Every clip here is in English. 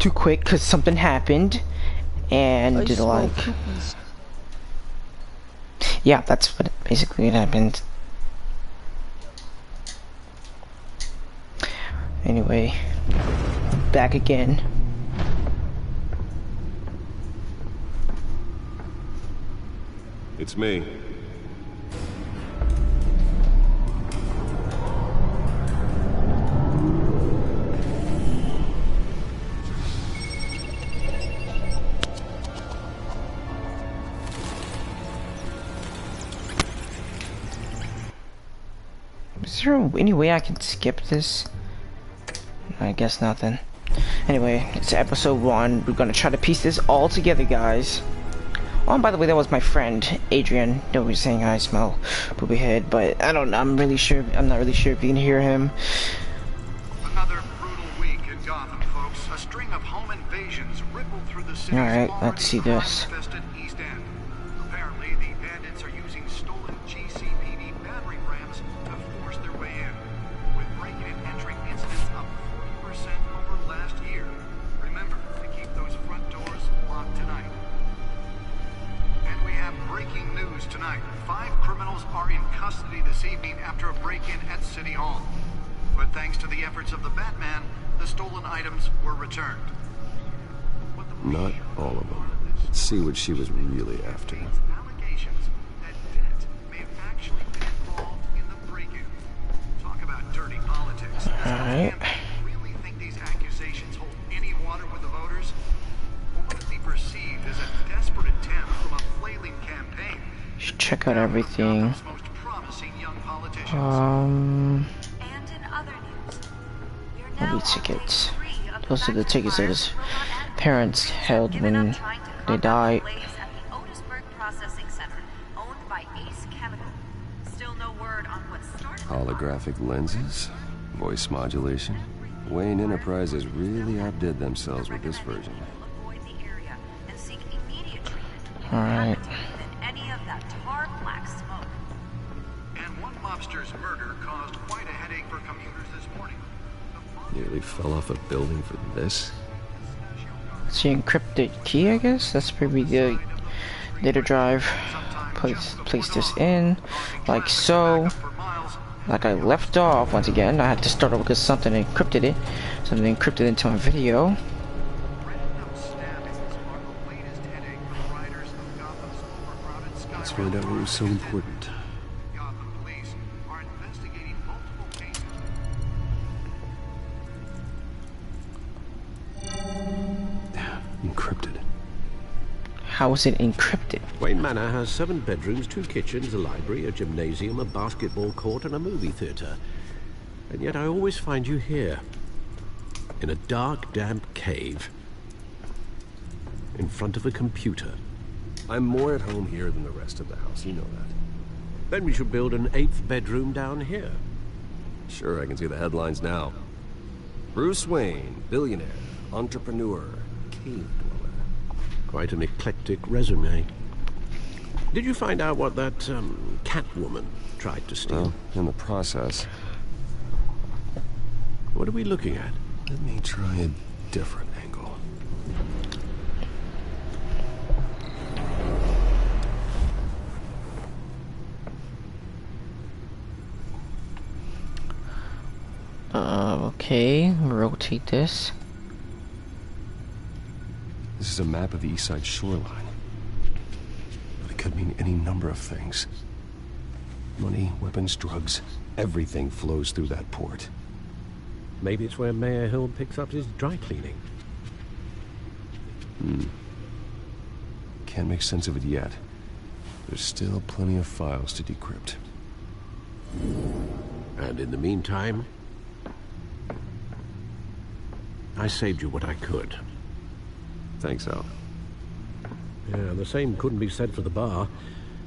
too quick because something happened, and like, yeah, that's what basically happened. Anyway, back again. It's me. Is there any way I can skip this? I guess nothing. Anyway, it's episode 1. We're gonna try to piece this all together, guys. Oh, and by the way, that was my friend Adrian. Nobody's saying I smell poopy head, but I don't know. I'm not really sure if you can hear him. Another brutal week in Gotham, folks. A string of home invasions rippled through the city's Alright, let's see this. crime-infested East End. Apparently, the bandits are using stolen GCPD battering rams to force their way in, with breaking and entering incidents up 40% over last year. Remember to keep those front doors locked tonight. And we have breaking news tonight. 5 criminals are in custody this evening after a break-in at City Hall. But thanks to the efforts of the Batman, the stolen items were returned. Not all of them. Let's see what she was really after. Allegations that Dent may have actually been involved in the break-in. Talk about dirty politics. Alright. Really think these accusations hold any water with the voters? Or would it be perceived as a desperate attempt from a flailing campaign? Should check out everything. Most promising young politicians. And in other news, we're Movie tickets. Those are the tickets that his parents held when they died. at the Otisburg Processing Center, owned by Ace Chemical. Still no word on what started. Holographic lenses, voice modulation. Wayne Enterprises really outdid themselves with this version. Avoid the area and seek immediate treatment. Alright. Than any of that tar black smoke. And one mobster's murder caused quite a headache for commuters this morning. Nearly fell off a building for this. It's the encrypted key, I guess. That's probably the data drive. Place this in, like so. Like I left off once again. I had to start over because something encrypted it. Something encrypted into my video. Let's find out what was so important. Gotham police are investigating multiple cases. Encrypted. How is it encrypted? Wayne Manor has 7 bedrooms, 2 kitchens, a library, a gymnasium, a basketball court, and a movie theater. And yet I always find you here, in a dark, damp cave, in front of a computer. I'm more at home here than the rest of the house, you know that. Then we should build an 8th bedroom down here. Sure, I can see the headlines now. Bruce Wayne, billionaire, entrepreneur, cave dweller. Quite an eclectic resume. Did you find out what that, Catwoman tried to steal? Well, in the process. What are we looking at? Let me try a different angle. Okay, rotate this. This is a map of the east side shoreline. But it could mean any number of things. Money, weapons, drugs, everything flows through that port. Maybe it's where Mayor Hill picks up his dry cleaning. Can't make sense of it yet. There's still plenty of files to decrypt. And in the meantime, I saved you what I could. Thanks, Al. Yeah, the same couldn't be said for the bar.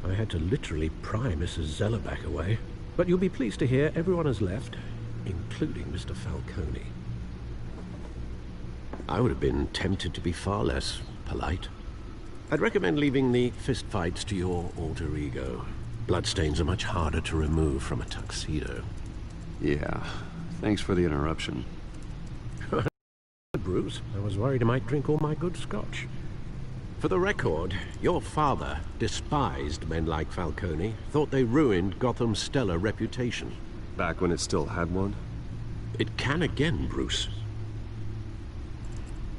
I had to literally pry Mrs. Zellerback away. But you'll be pleased to hear everyone has left, including Mr. Falcone. I would have been tempted to be far less polite. I'd recommend leaving the fistfights to your alter ego. Bloodstains are much harder to remove from a tuxedo. Yeah, thanks for the interruption. Bruce. I was worried I might drink all my good scotch. For the record, your father despised men like Falcone, thought they ruined Gotham's stellar reputation. Back when it still had one? It can again, Bruce.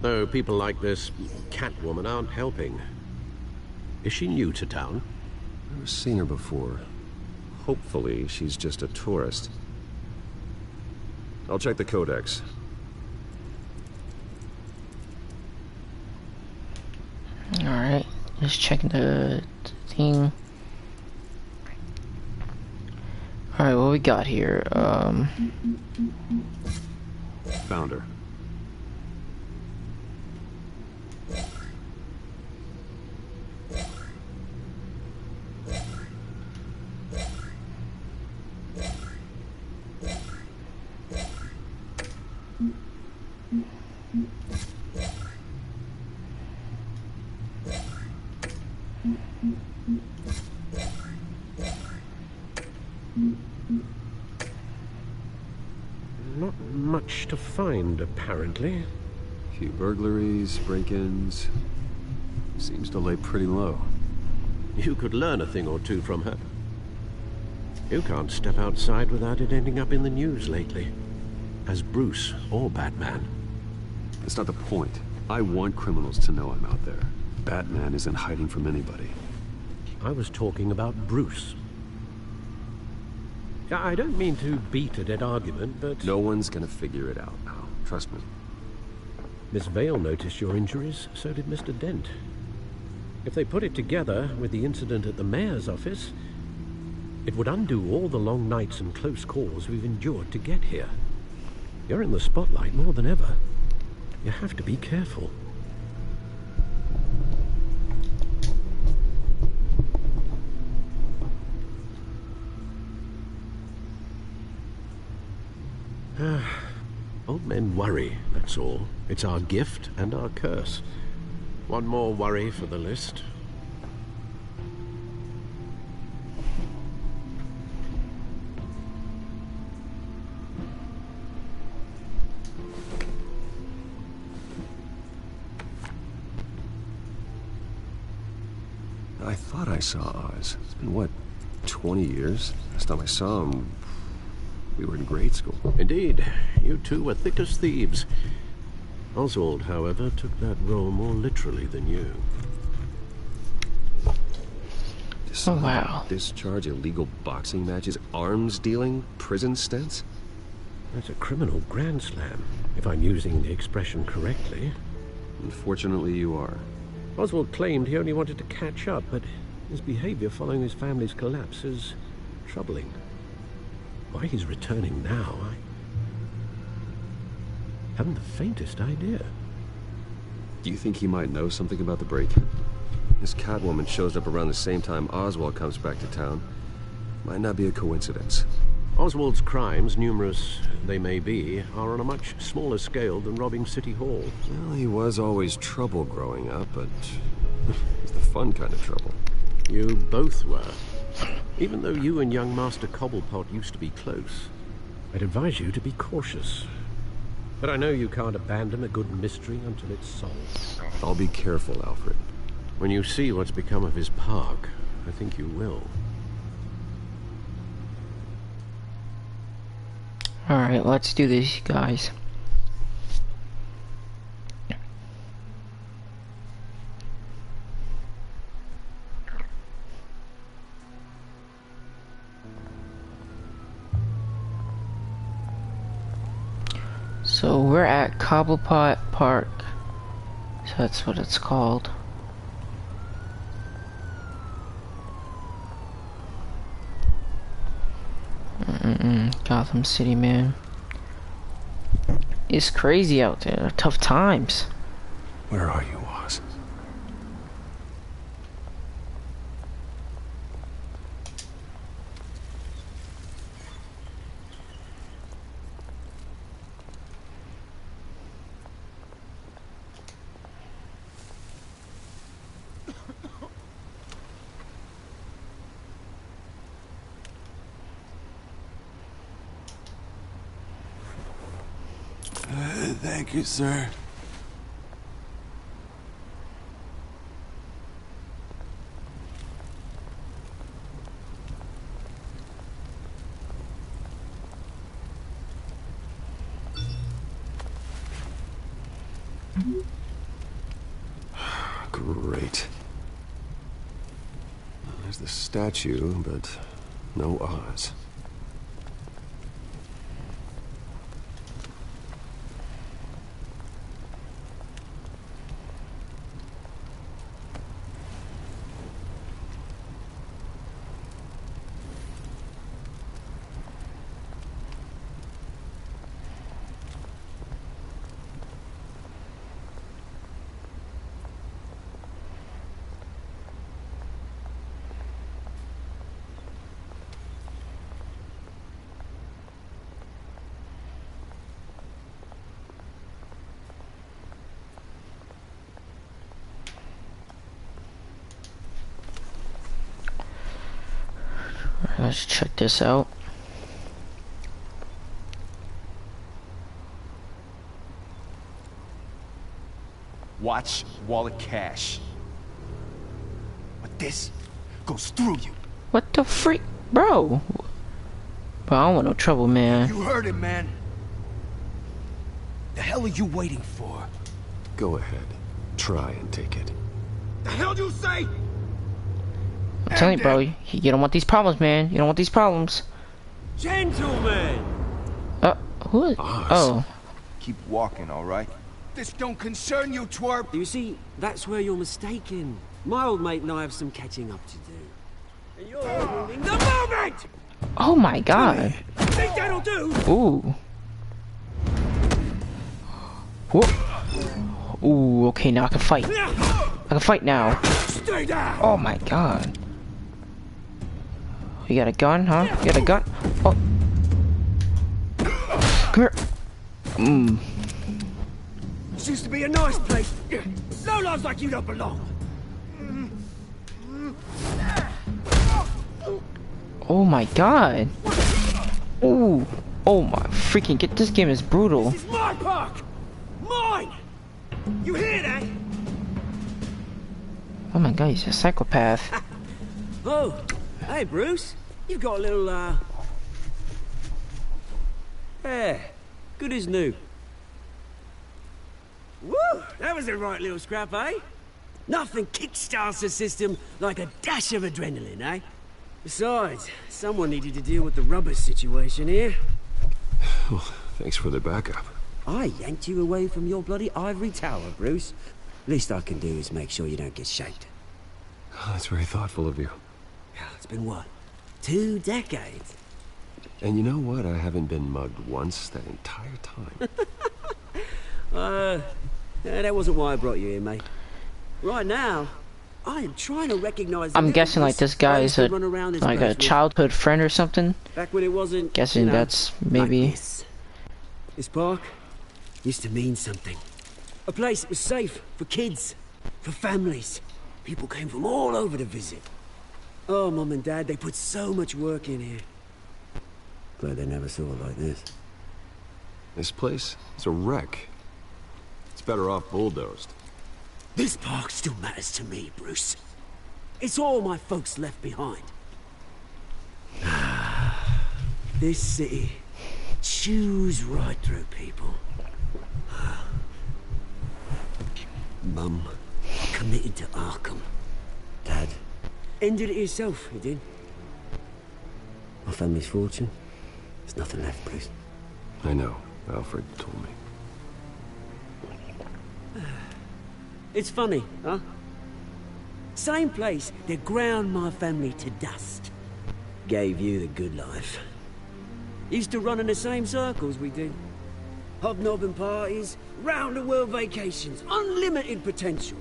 Though people like this Catwoman aren't helping. Is she new to town? I've never seen her before. Hopefully, she's just a tourist. I'll check the codex. Alright, just checking the thing. Alright, what we got here? Found her. Not much to find, apparently. Few burglaries, break-ins. Seems to lay pretty low. You could learn a thing or two from her. You can't step outside without it ending up in the news lately. As Bruce or Batman. That's not the point. I want criminals to know I'm out there. Batman isn't hiding from anybody. I was talking about Bruce. I don't mean to beat a dead argument, but... No one's gonna figure it out now. Trust me. Miss Vale noticed your injuries, so did Mr. Dent. If they put it together with the incident at the mayor's office, it would undo all the long nights and close calls we've endured to get here. You're in the spotlight more than ever. You have to be careful. Old men worry, that's all. It's our gift and our curse. One more worry for the list. I thought I saw Oz. It's been, what, 20 years? Last time I saw him, we were in grade school. Indeed, you two were thick as thieves. Oswald, however, took that role more literally than you. Oh, wow. Discharge illegal boxing matches, arms dealing, prison stints? That's a criminal grand slam, if I'm using the expression correctly. Unfortunately, you are. Oswald claimed he only wanted to catch up, but his behavior following his family's collapse is troubling. Why he's returning now, I haven't the faintest idea. Do you think he might know something about the break-in? This Catwoman shows up around the same time Oswald comes back to town. Might not be a coincidence. Oswald's crimes, numerous they may be, are on a much smaller scale than robbing City Hall. Well, he was always trouble growing up, but it's the fun kind of trouble. You both were. Even though you and young Master Cobblepot used to be close, I'd advise you to be cautious. But I know you can't abandon a good mystery until it's solved. I'll be careful, Alfred. When you see what's become of his park, I think you will. Alright, let's do this, guys. So we're at Cobblepot Park. So that's what it's called. Gotham City, man. It's crazy out there. Tough times. Where are you, Oz? Thank you, sir. Great. There's the statue, but no Oz. Let's check this out. Watch wallet cash. But this goes through you. What the freak, bro? Bro, I don't want no trouble, man. You heard it, man. The hell are you waiting for? Go ahead. Try and take it. The hell you say? I'm telling you, bro, you don't want these problems, man. You don't want these problems. Gentlemen! Who is... Oh. Keep walking, all right? This don't concern you, twerp. You see, that's where you're mistaken. My old mate and I have some catching up to do. And you're ruining the moment! Oh my god. Think that'll do? Ooh. Whoop. Ooh, okay, now I can fight. I can fight now. Stay down! Oh my god. You got a gun, huh? You got a gun? Oh. Come here. This used to be a nice place. No lives like you don't belong. Oh my god. Ooh. Oh my freaking get this game is brutal. This is my park! Mine! You hear that? Oh my god, he's a psychopath. Oh, hey Bruce. You've got a little, Yeah, good as new. Woo! That was a right little scrap, eh? Nothing kickstarts the system like a dash of adrenaline, eh? Besides, someone needed to deal with the rubber situation here. Well, thanks for the backup. I yanked you away from your bloody ivory tower, Bruce. Least I can do is make sure you don't get shaked. Oh, that's very thoughtful of you. It's been what? 2 decades? And you know what? I haven't been mugged once that entire time. That wasn't why I brought you here, mate. Right now, I am trying to recognize... I'm guessing like this guy is like a childhood friend or something. Back when it wasn't... Guessing that's maybe... Like this park used to mean something. A place that was safe for kids, for families. People came from all over to visit. Oh, Mum and Dad, they put so much work in here. Glad they never saw it like this. This place is a wreck. It's better off bulldozed. This park still matters to me, Bruce. It's all my folks left behind. This city chews right through people. Mum committed to Arkham. Dad ended it himself, he did. My family's fortune, there's nothing left, Bruce. I know. Alfred told me. It's funny, huh? Same place that ground my family to dust. Gave you the good life. Used to run in the same circles we did. Hobnobbing parties, round-the-world vacations, unlimited potential.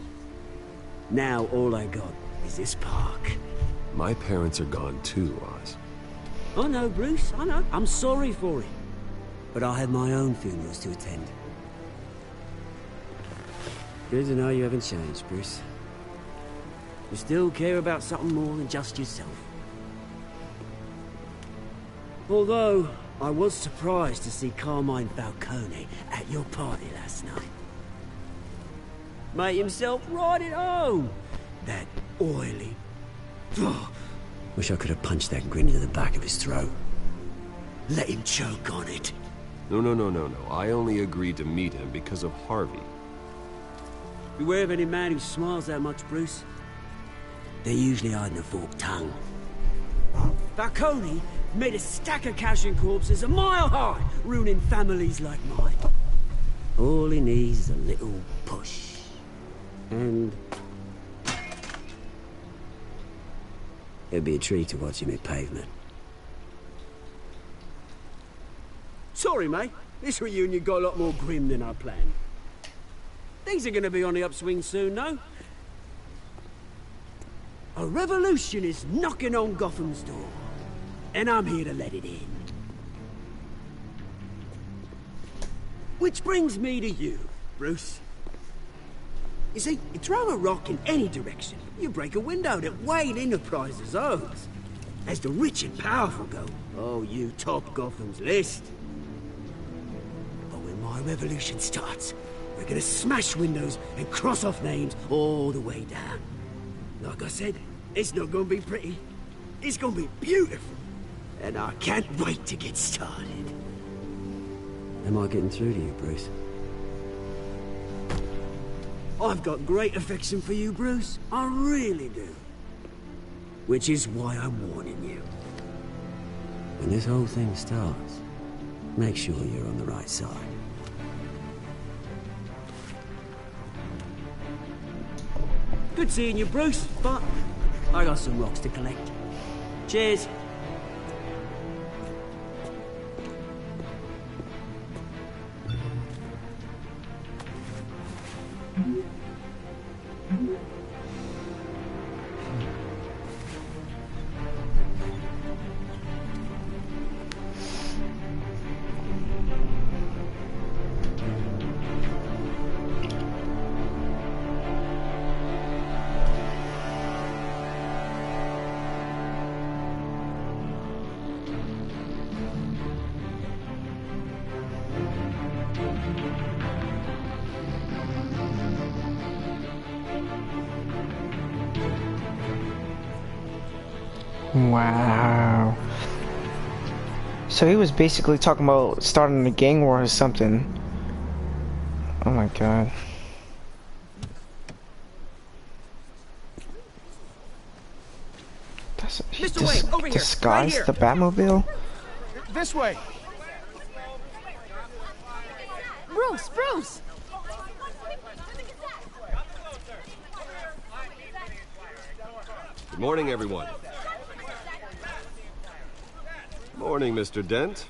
Now all I got is this park. My parents are gone too, Oz. I know, Bruce, I know. I'm sorry for it. But I have my own funerals to attend. Good to know you haven't changed, Bruce. You still care about something more than just yourself. Although, I was surprised to see Carmine Falcone at your party last night. Made himself right at home. That oily... Wish I could have punched that grin into the back of his throat. Let him choke on it. No. I only agreed to meet him because of Harvey. Beware of any man who smiles that much, Bruce. They're usually hiding a forked tongue. Falcone made a stack of cashing corpses a mile high, ruining families like mine. All he needs is a little push. And... it'd be a treat to watch him hit pavement. Sorry, mate. This reunion got a lot more grim than I planned. Things are gonna be on the upswing soon, though. A revolution is knocking on Gotham's door. And I'm here to let it in. Which brings me to you, Bruce. You see, you throw a rock in any direction, you break a window that Wayne Enterprises owns. As the rich and powerful go, oh, you top Gotham's list. But when my revolution starts, we're gonna smash windows and cross off names all the way down. Like I said, it's not gonna be pretty. It's gonna be beautiful. And I can't wait to get started. Am I getting through to you, Bruce? I've got great affection for you, Bruce. I really do. Which is why I'm warning you. When this whole thing starts, make sure you're on the right side. Good seeing you, Bruce, but I got some rocks to collect. Cheers. Wow. So he was basically talking about starting a gang war or something. Oh my god. He Mr. Wayne, over here, disguised right here. the Batmobile? This way. Bruce, Bruce! Good morning, everyone. Morning, Mr. Dent.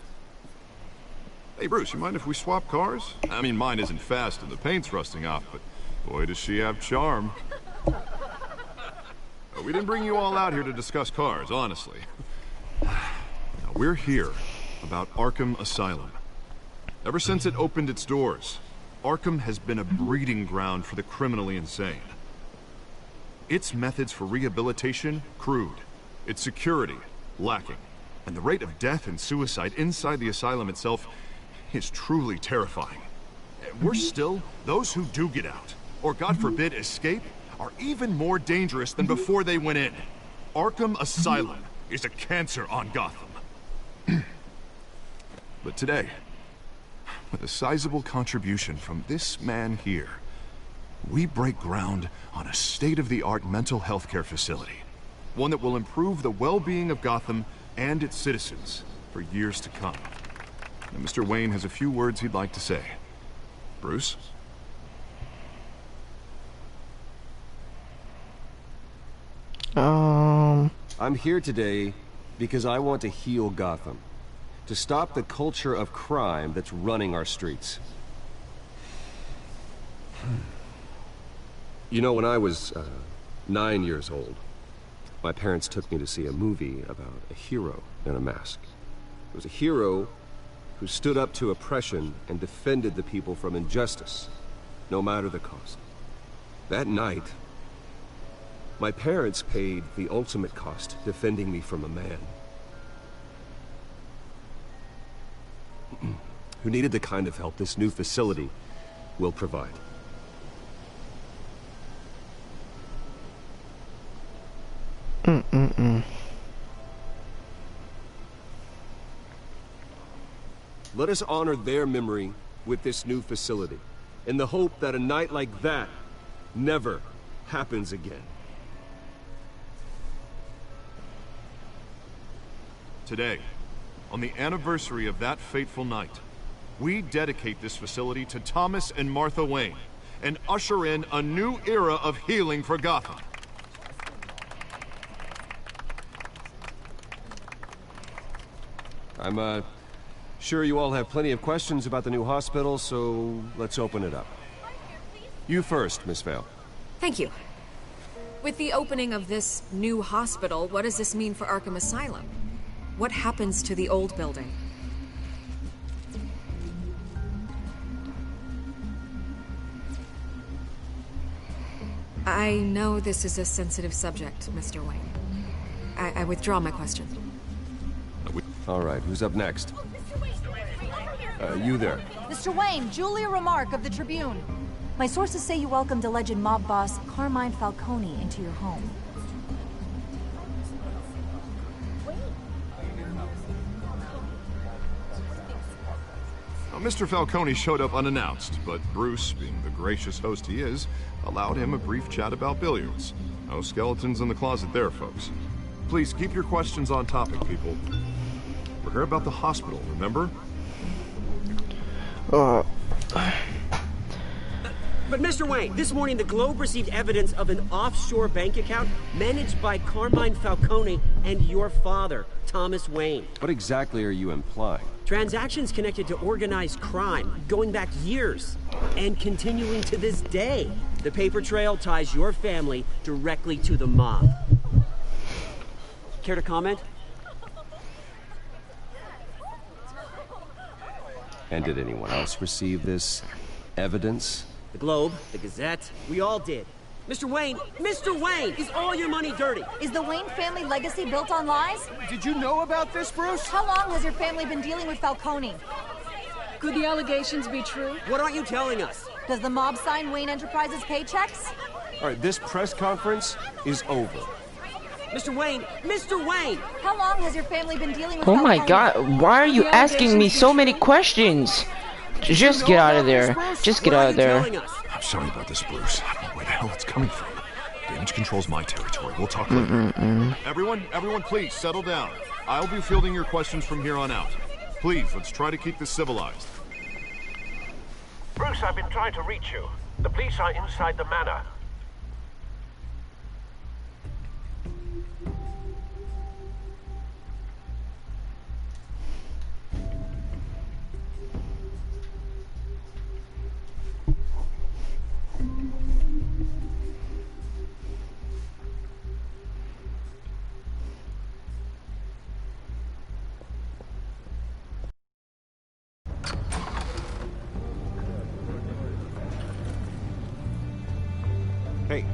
Hey, Bruce, you mind if we swap cars? I mean, mine isn't fast and the paint's rusting off, but boy, does she have charm. We didn't bring you all out here to discuss cars, honestly. Now, we're here about Arkham Asylum. Ever since it opened its doors, Arkham has been a breeding ground for the criminally insane. Its methods for rehabilitation, crude. Its security, lacking. And the rate of death and suicide inside the asylum itself is truly terrifying. Worse still, those who do get out, or God forbid escape, are even more dangerous than before they went in. Arkham Asylum is a cancer on Gotham. But today, with a sizable contribution from this man here, we break ground on a state-of-the-art mental health care facility. One that will improve the well-being of Gotham and its citizens for years to come. Now, Mr. Wayne has a few words he'd like to say. Bruce? I'm here today because I want to heal Gotham. To stop the culture of crime that's running our streets. You know, when I was 9 years old, my parents took me to see a movie about a hero in a mask. It was a hero who stood up to oppression and defended the people from injustice, no matter the cost. That night, my parents paid the ultimate cost defending me from a man who needed the kind of help this new facility will provide. Let us honor their memory with this new facility, in the hope that a night like that never happens again. Today, on the anniversary of that fateful night, we dedicate this facility to Thomas and Martha Wayne and usher in a new era of healing for Gotham. I'm, sure you all have plenty of questions about the new hospital, so let's open it up. You first, Miss Vale. Thank you. With the opening of this new hospital, what does this mean for Arkham Asylum? What happens to the old building? I know this is a sensitive subject, Mr. Wayne. I withdraw my question. All right, who's up next? You there. Mr. Wayne, Julia Remark of the Tribune. My sources say you welcomed alleged mob boss Carmine Falcone into your home. Now, Mr. Falcone showed up unannounced, but Bruce, being the gracious host he is, allowed him a brief chat about billiards. No skeletons in the closet there, folks. Please keep your questions on topic, people. We're here about the hospital, remember? But Mr. Wayne, this morning the Globe received evidence of an offshore bank account managed by Carmine Falcone and your father, Thomas Wayne. What exactly are you implying? Transactions connected to organized crime, going back years, and continuing to this day. The paper trail ties your family directly to the mob. Care to comment? And did anyone else receive this evidence? The Globe, the Gazette, we all did. Mr. Wayne, is all your money dirty? Is the Wayne family legacy built on lies? Did you know about this, Bruce? How long has your family been dealing with Falcone? Could the allegations be true? What aren't you telling us? Does the mob sign Wayne Enterprises paychecks? All right, this press conference is over. Mr. Wayne! How long has your family been dealing with Oh Falcone? my god, why are you asking me so many questions? Just get out of there. Just get out of there. I'm sorry about this, Bruce. I don't know where the hell it's coming from. Damage control's my territory. We'll talk later. Everyone, please settle down. I'll be fielding your questions from here on out. Please, let's try to keep this civilized. Bruce, I've been trying to reach you. The police are inside the manor.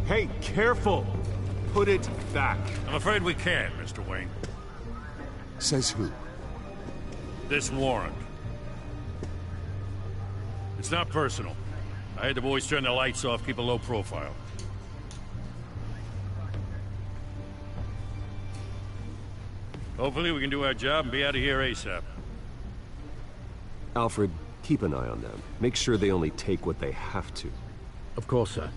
Hey, careful! Put it back. I'm afraid we can't, Mr. Wayne. Says who? This warrant. It's not personal. I had the boys turn the lights off, keep a low profile. Hopefully we can do our job and be out of here ASAP. Alfred, keep an eye on them. Make sure they only take what they have to. Of course, sir.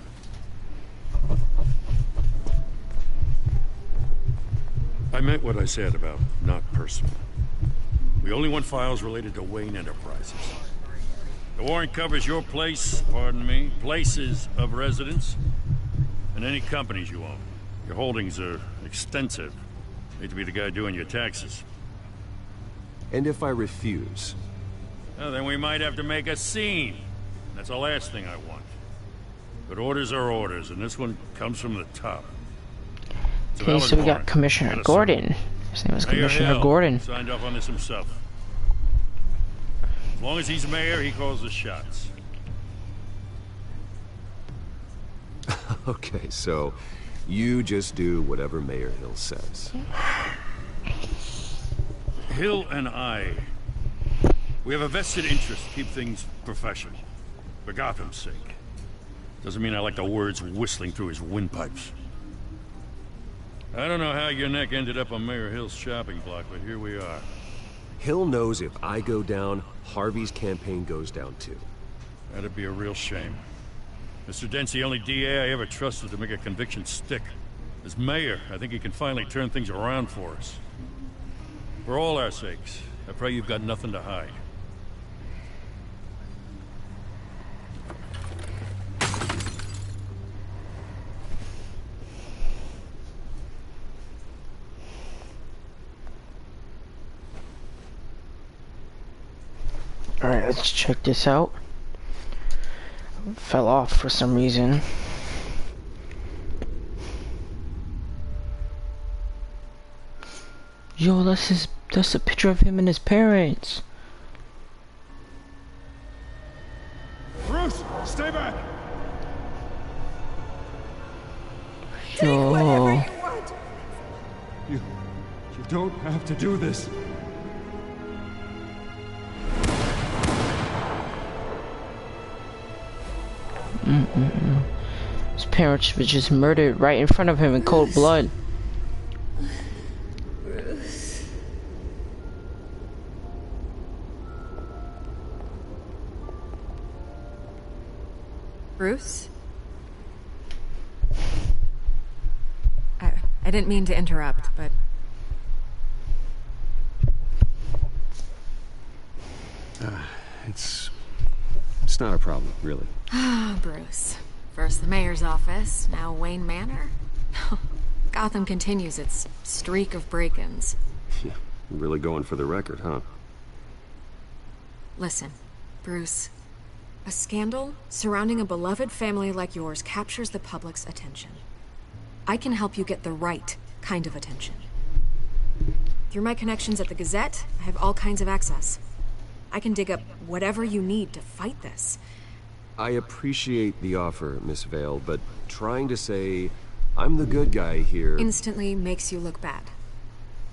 I meant what I said about not personal. We only want files related to Wayne Enterprises. The warrant covers your place, pardon me, places of residence, and any companies you own. Your holdings are extensive. Need to be the guy doing your taxes. And if I refuse? Well, then we might have to make a scene. That's the last thing I want. But orders are orders, and this one comes from the top. Okay, so we got Commissioner Gordon. His name is Commissioner Gordon. Signed off on this himself. As long as he's mayor, he calls the shots. Okay, so you just do whatever Mayor Hill says. Hill and I, we have a vested interest to keep things professional, for Gotham's sake. Doesn't mean I like the words whistling through his windpipes. I don't know how your neck ended up on Mayor Hill's shopping block, but here we are. Hill knows if I go down, Harvey's campaign goes down too. That'd be a real shame. Mr. Dent's the only DA I ever trusted to make a conviction stick. As mayor, I think he can finally turn things around for us. For all our sakes, I pray you've got nothing to hide. Alright, let's check this out. Fell off for some reason. Yo, that's a picture of him and his parents. Bruce, stay back. Yo. You don't have to do this. His parents were just murdered right in front of him in cold blood. Bruce? I didn't mean to interrupt, but... It's not a problem, really. Ah, Bruce. First the mayor's office, now Wayne Manor. Gotham continues its streak of break-ins. Yeah, really going for the record, huh? Listen, Bruce. A scandal surrounding a beloved family like yours captures the public's attention. I can help you get the right kind of attention. Through my connections at the Gazette, I have all kinds of access. I can dig up whatever you need to fight this. I appreciate the offer, Miss Vale, but trying to say I'm the good guy here... instantly makes you look bad.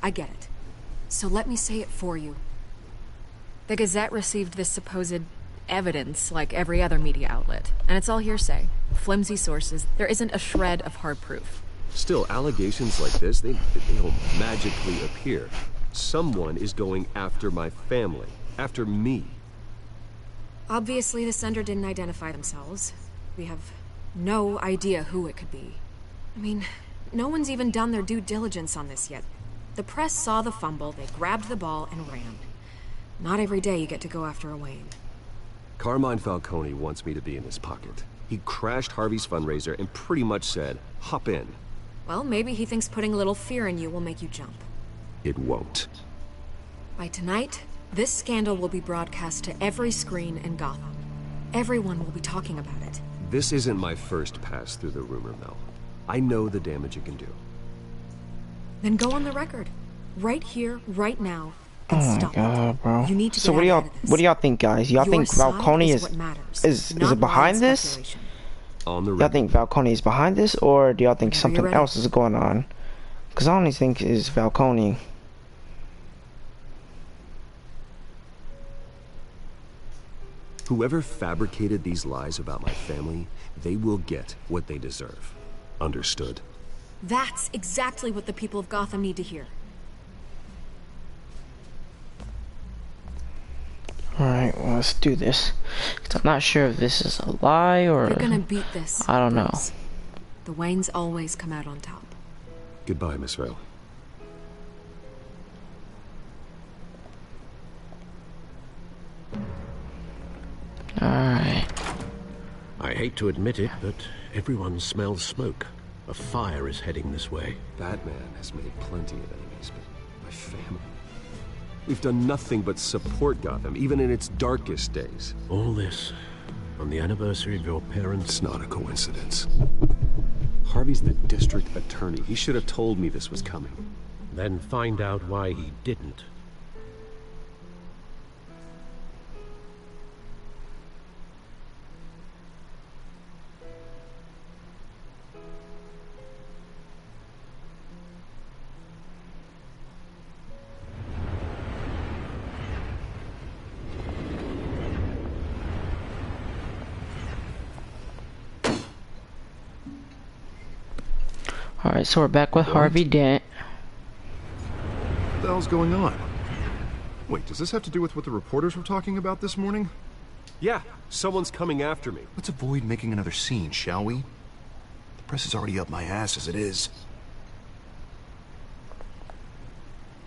I get it. So let me say it for you. The Gazette received this supposed evidence like every other media outlet, and it's all hearsay. Flimsy sources. There isn't a shred of hard proof. Still, allegations like this, they don't magically appear. Someone is going after my family. After me. Obviously, the sender didn't identify themselves. We have no idea who it could be. I mean, no one's even done their due diligence on this yet. The press saw the fumble, they grabbed the ball and ran. Not every day you get to go after a Wayne. Carmine Falcone wants me to be in his pocket. He crashed Harvey's fundraiser and pretty much said, hop in. Well, maybe he thinks putting a little fear in you will make you jump. It won't. By tonight, this scandal will be broadcast to every screen in Gotham. Everyone will be talking about it. This isn't my first pass through the rumor mill. I know the damage it can do. Then go on the record. Right here, right now, and Oh my stop god, it. bro. You need to So get what do out y'all ahead of this. what do y'all think, guys? Y'all Your think side Falcone is is what matters, is not it behind blind this? speculation. On the Y'all record. think Falcone is behind this, or do y'all think Whenever something you're ready. else is going on? Because I only think is Falcone. Whoever fabricated these lies about my family, they will get what they deserve. Understood? That's exactly what the people of Gotham need to hear. Alright, well, let's do this. 'Cause I'm not sure if this is a lie or... You're gonna beat this. I don't know. Bruce. The Waynes always come out on top. Goodbye, Miss Vale. Alright. I hate to admit it, but everyone smells smoke. A fire is heading this way. Batman has made plenty of enemies, but my family... We've done nothing but support Gotham, even in its darkest days. All this on the anniversary of your parents' It's not a coincidence. Harvey's the district attorney. He should have told me this was coming. Then find out why he didn't. Alright, so we're back with Harvey Dent. What the hell's going on? Wait, does this have to do with what the reporters were talking about this morning? Yeah, someone's coming after me. Let's avoid making another scene, shall we? The press is already up my ass as it is.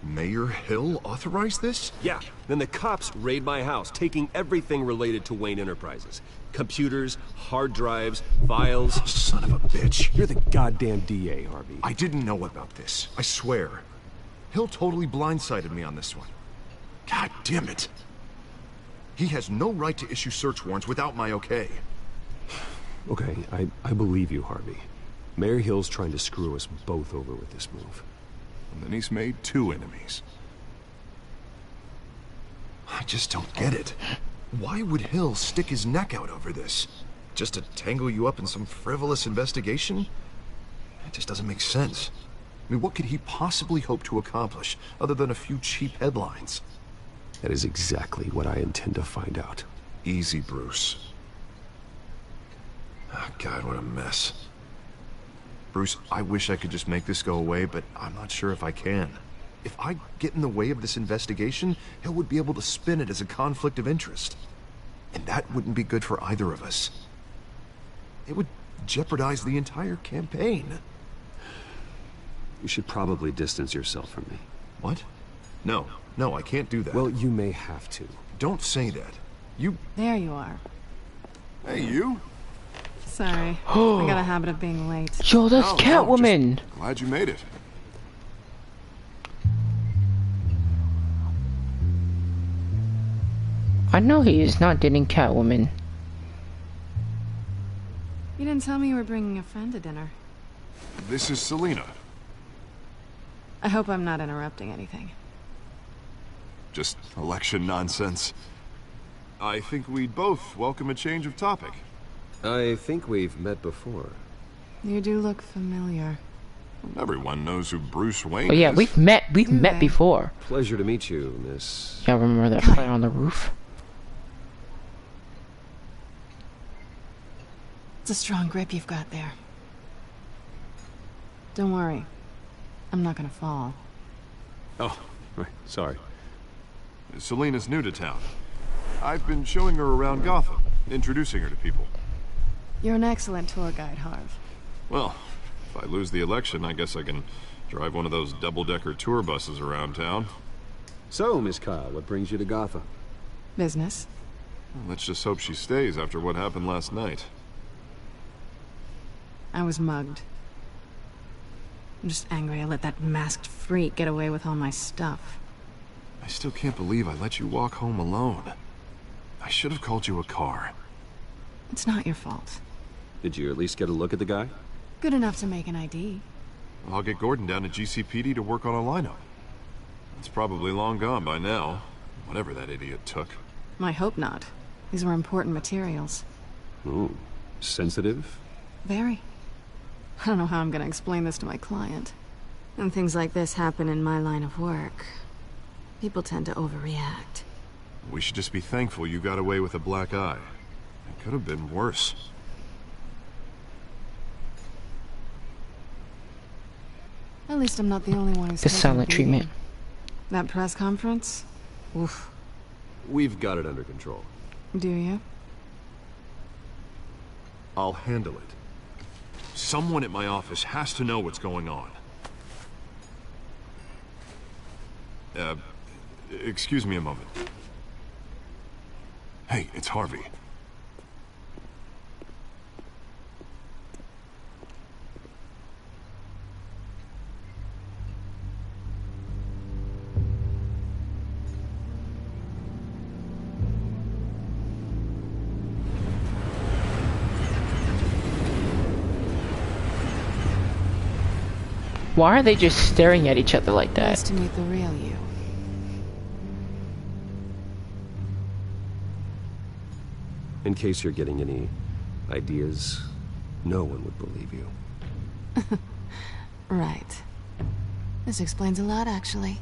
Mayor Hill authorized this? Yeah, then the cops raid my house, taking everything related to Wayne Enterprises. Computers, hard drives, files. Oh, son of a bitch. You're the goddamn DA, Harvey. I didn't know about this. I swear. Hill totally blindsided me on this one. God damn it. He has no right to issue search warrants without my okay. Okay, I believe you, Harvey. Mayor Hill's trying to screw us both over with this move. And then he's made 2 enemies. I just don't get it. Why would Hill stick his neck out over this? Just to tangle you up in some frivolous investigation? It just doesn't make sense. I mean, what could he possibly hope to accomplish other than a few cheap headlines? That is exactly what I intend to find out. Easy, Bruce. Oh, God, what a mess. Bruce, I wish I could just make this go away, but I'm not sure if I can. If I get in the way of this investigation, Hill would be able to spin it as a conflict of interest. And that wouldn't be good for either of us. It would jeopardize the entire campaign. You should probably distance yourself from me. What? No, I can't do that. Well, you may have to. Don't say that. You... There you are. Hey, you? Sorry. I got a habit of being late. Yo, that's Catwoman! Glad you made it. I know he is not dating Catwoman. You didn't tell me you were bringing a friend to dinner. This is Selina. I hope I'm not interrupting anything. Just election nonsense. I think we'd both welcome a change of topic. I think we've met before. You do look familiar. Everyone knows who Bruce Wayne Oh yeah, is. we've met before. Pleasure to meet you, Miss... Y'all remember that fight on the roof? It's a strong grip you've got there. Don't worry. I'm not gonna fall. Oh, right, sorry. Selina's new to town. I've been showing her around Gotham, introducing her to people. You're an excellent tour guide, Harv. Well, if I lose the election, I guess I can drive one of those double-decker tour buses around town. So, Miss Kyle, what brings you to Gotham? Business. Well, let's just hope she stays after what happened last night. I was mugged. I'm just angry I let that masked freak get away with all my stuff. I still can't believe I let you walk home alone. I should have called you a car. It's not your fault. Did you at least get a look at the guy? Good enough to make an ID. I'll get Gordon down to GCPD to work on a lineup. It's probably long gone by now, whatever that idiot took. I hope not. These were important materials. Ooh, sensitive? Very. I don't know how I'm gonna explain this to my client. When things like this happen in my line of work, people tend to overreact. We should just be thankful you got away with a black eye. It could have been worse. At least I'm not the only one who's The taken silent a treatment. beating. That press conference? Oof. We've got it under control. Do you? I'll handle it. Someone at my office has to know what's going on. Excuse me a moment. Hey, it's Harvey. Why are they just staring at each other like that? Nice to meet the real you. In case you're getting any ideas, no one would believe you. Right. This explains a lot, actually.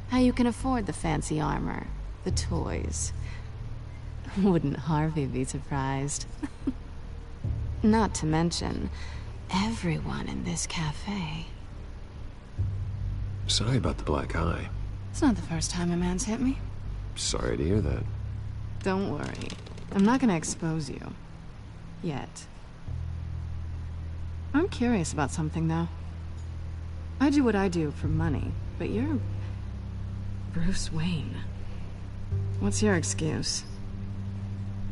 How you can afford the fancy armor, the toys. Wouldn't Harvey be surprised? Not to mention, everyone in this cafe. Sorry about the black eye. It's not the first time a man's hit me. Sorry to hear that. Don't worry. I'm not gonna expose you. Yet. I'm curious about something, though. I do what I do for money, but you're... Bruce Wayne. What's your excuse?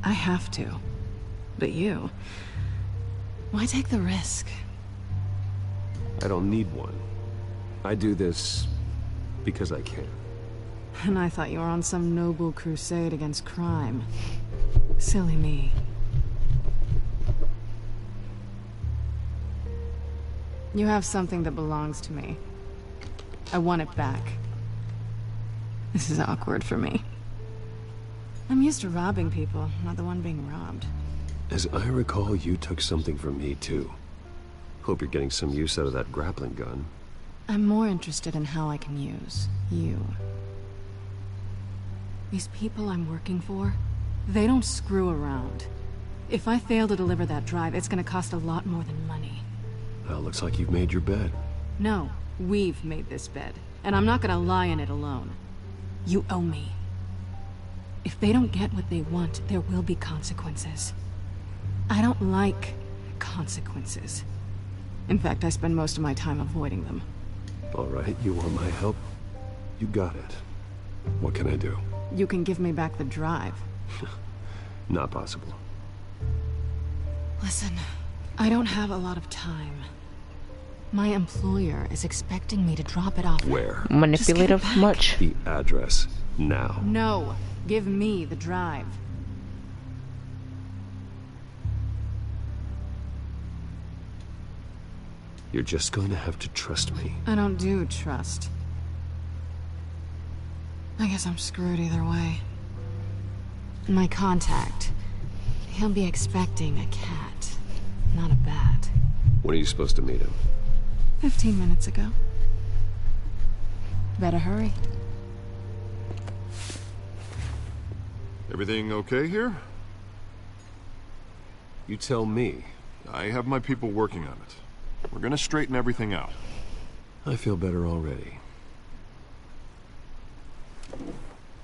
I have to. But you... Why take the risk? I don't need one. I do this because I can. And I thought you were on some noble crusade against crime. Silly me. You have something that belongs to me. I want it back. This is awkward for me. I'm used to robbing people, not the one being robbed. As I recall, you took something from me, too. Hope you're getting some use out of that grappling gun. I'm more interested in how I can use you. These people I'm working for, they don't screw around. If I fail to deliver that drive, it's gonna cost a lot more than money. Well, looks like you've made your bed. No, we've made this bed, and I'm not gonna lie in it alone. You owe me. If they don't get what they want, there will be consequences. I don't like consequences. In fact, I spend most of my time avoiding them. All right, you want my help? You got it. What can I do? You can give me back the drive. Not possible. Listen, I don't have a lot of time. My employer is expecting me to drop it off. Where? Manipulative much? The address, now. No, give me the drive. You're just going to have to trust me. I don't do trust. I guess I'm screwed either way. My contact, he'll be expecting a cat, not a bat. When are you supposed to meet him? 15 minutes ago. Better hurry. Everything okay here? You tell me. I have my people working on it. We're gonna straighten everything out. I feel better already.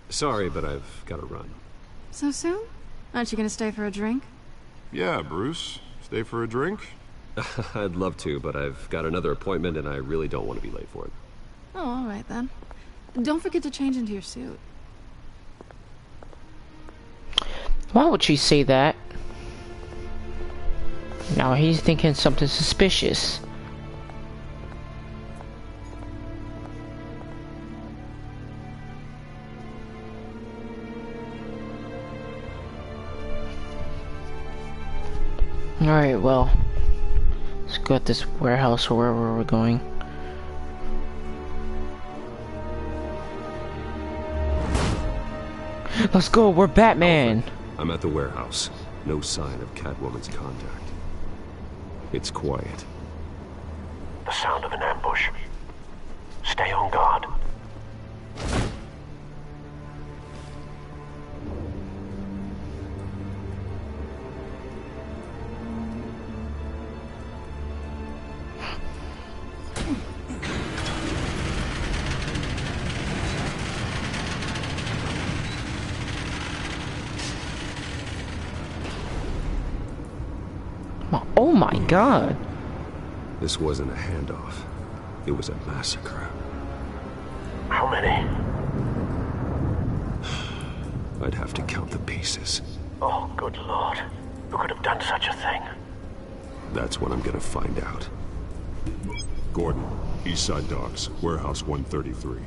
Sorry, but I've got to run. So soon? Aren't you gonna stay for a drink? Yeah, Bruce. Stay for a drink? I'd love to, but I've got another appointment and I really don't want to be late for it. Oh, all right then. Don't forget to change into your suit. Why would she say that? Now he's thinking something suspicious. Alright, well, let's go at this warehouse or wherever we're going. Let's go, we're Batman! I'm at the warehouse. No sign of Catwoman's contact. It's quiet. The sound of an ambush. Stay on guard. Oh my god. This wasn't a handoff. It was a massacre. How many? I'd have to count the pieces. Oh, good lord. Who could have done such a thing? That's what I'm gonna find out. Gordon, Eastside Docks, Warehouse 133.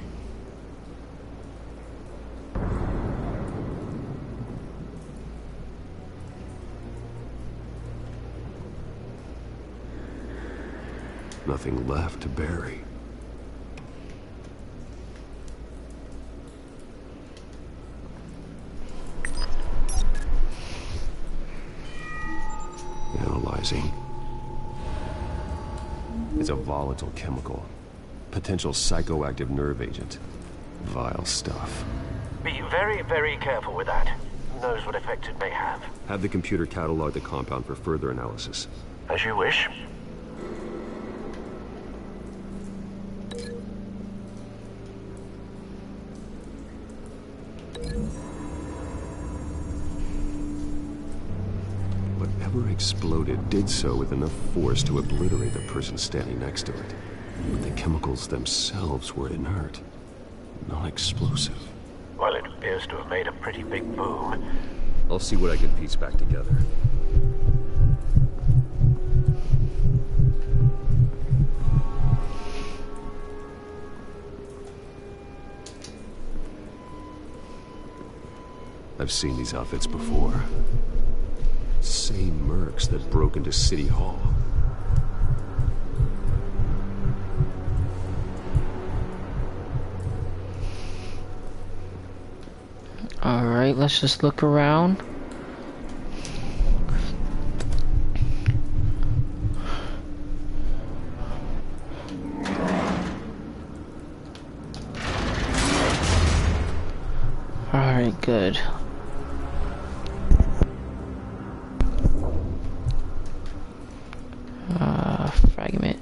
Nothing left to bury. Analyzing. It's a volatile chemical. Potential psychoactive nerve agent. Vile stuff. Be very, very careful with that. Who knows what effect it may have. Have the computer catalog the compound for further analysis. As you wish. exploded did so with enough force to obliterate the person standing next to it. But the chemicals themselves were inert, non-explosive. Well, it appears to have made a pretty big boom. I'll see what I can piece back together. I've seen these outfits before. Same mercs that broke into City Hall. Alright, let's just look around. Alright, good. Fragment.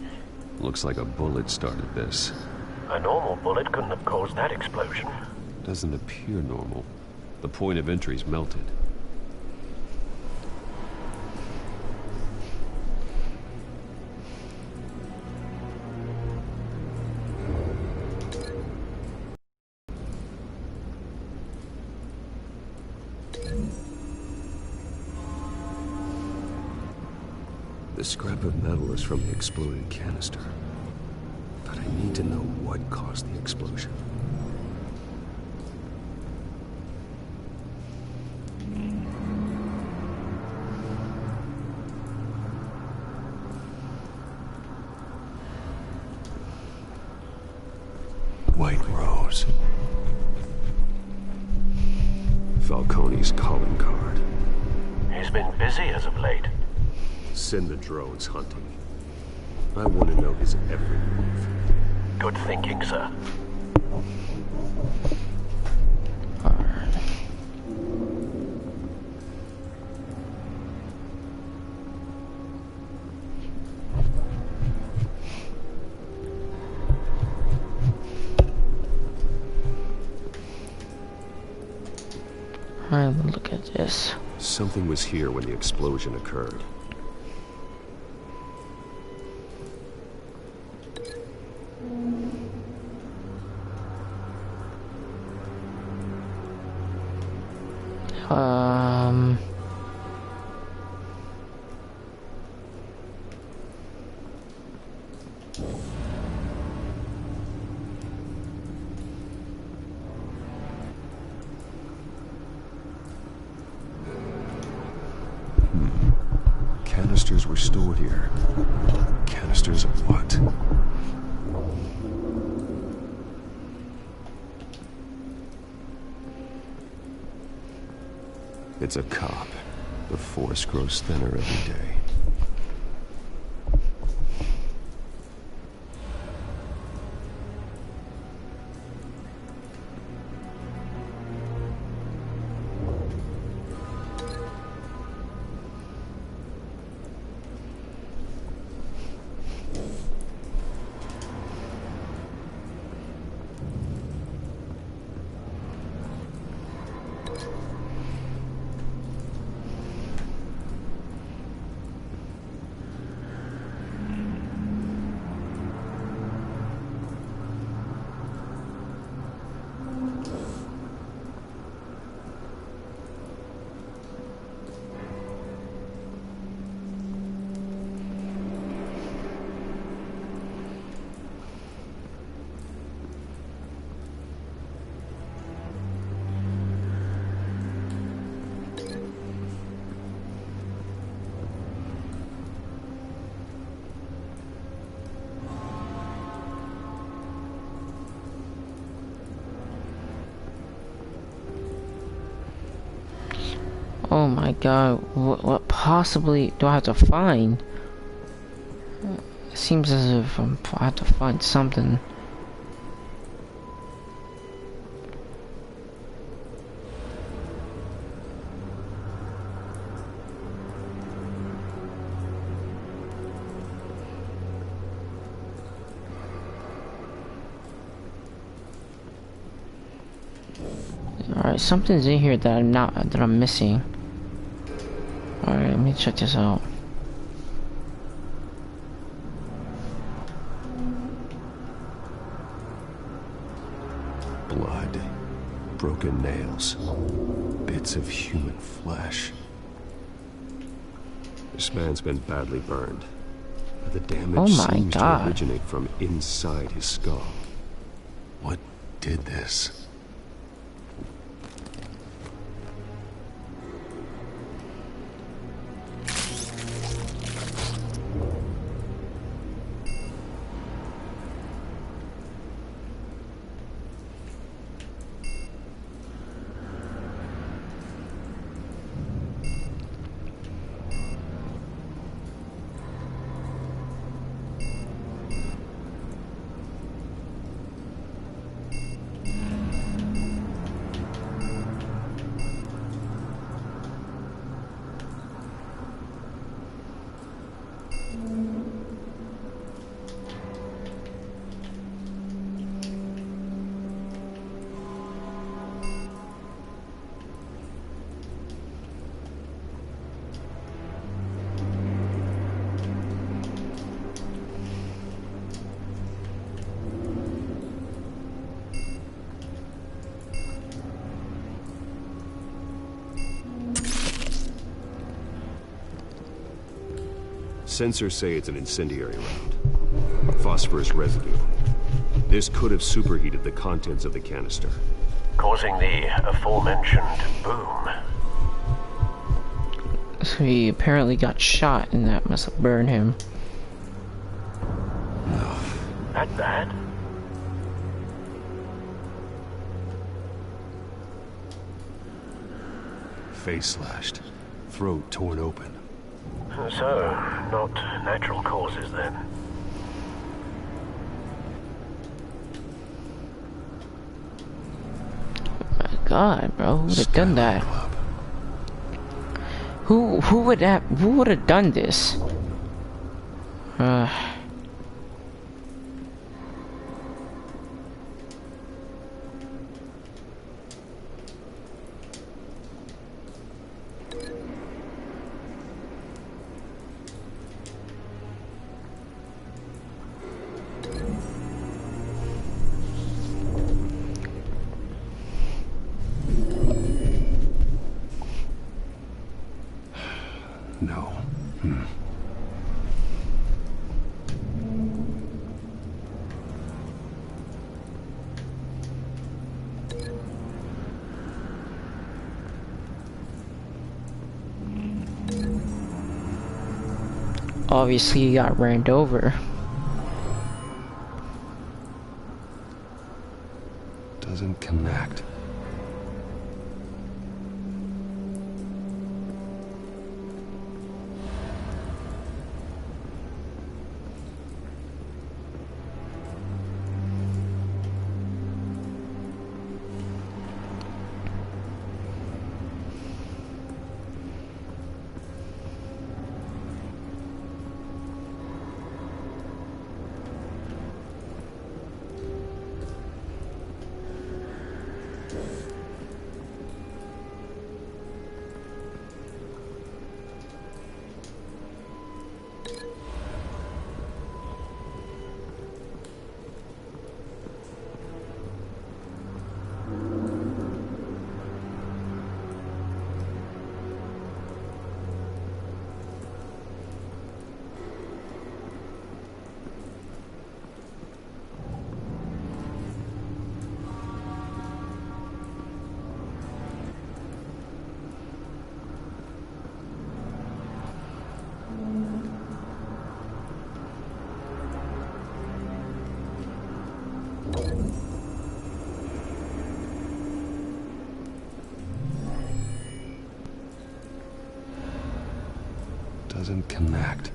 Looks like a bullet started this. A normal bullet couldn't have caused that explosion. Doesn't appear normal. The point of entry's melted. The scrap of metal is from the exploded canister. But I need to know what caused the explosion. White Rose. Falcone's calling card. He's been busy as of late. Send the drones hunting. I want to know his every move. Good thinking, sir. Alright, look at this. Something was here when the explosion occurred. Canisters were stored here. Canisters of what? It's a cop. The force grows thinner every day. Oh my god, what possibly do I have to find? It seems as if I have to find something. Alright, something's in here that I'm missing. Alright, let me check this out. Blood, broken nails, bits of human flesh. This man's been badly burned. The damage seems to originate from inside his skull. What did this? Sensors say it's an incendiary round. Phosphorus residue. This could have superheated the contents of the canister, causing the aforementioned boom. So he apparently got shot and that must have burned him. That bad? Face slashed, throat torn open. So, not natural causes then. My God, bro, who would have done that? Who would have done this? No. Obviously, he got ran over. Doesn't connect. Doesn't connect.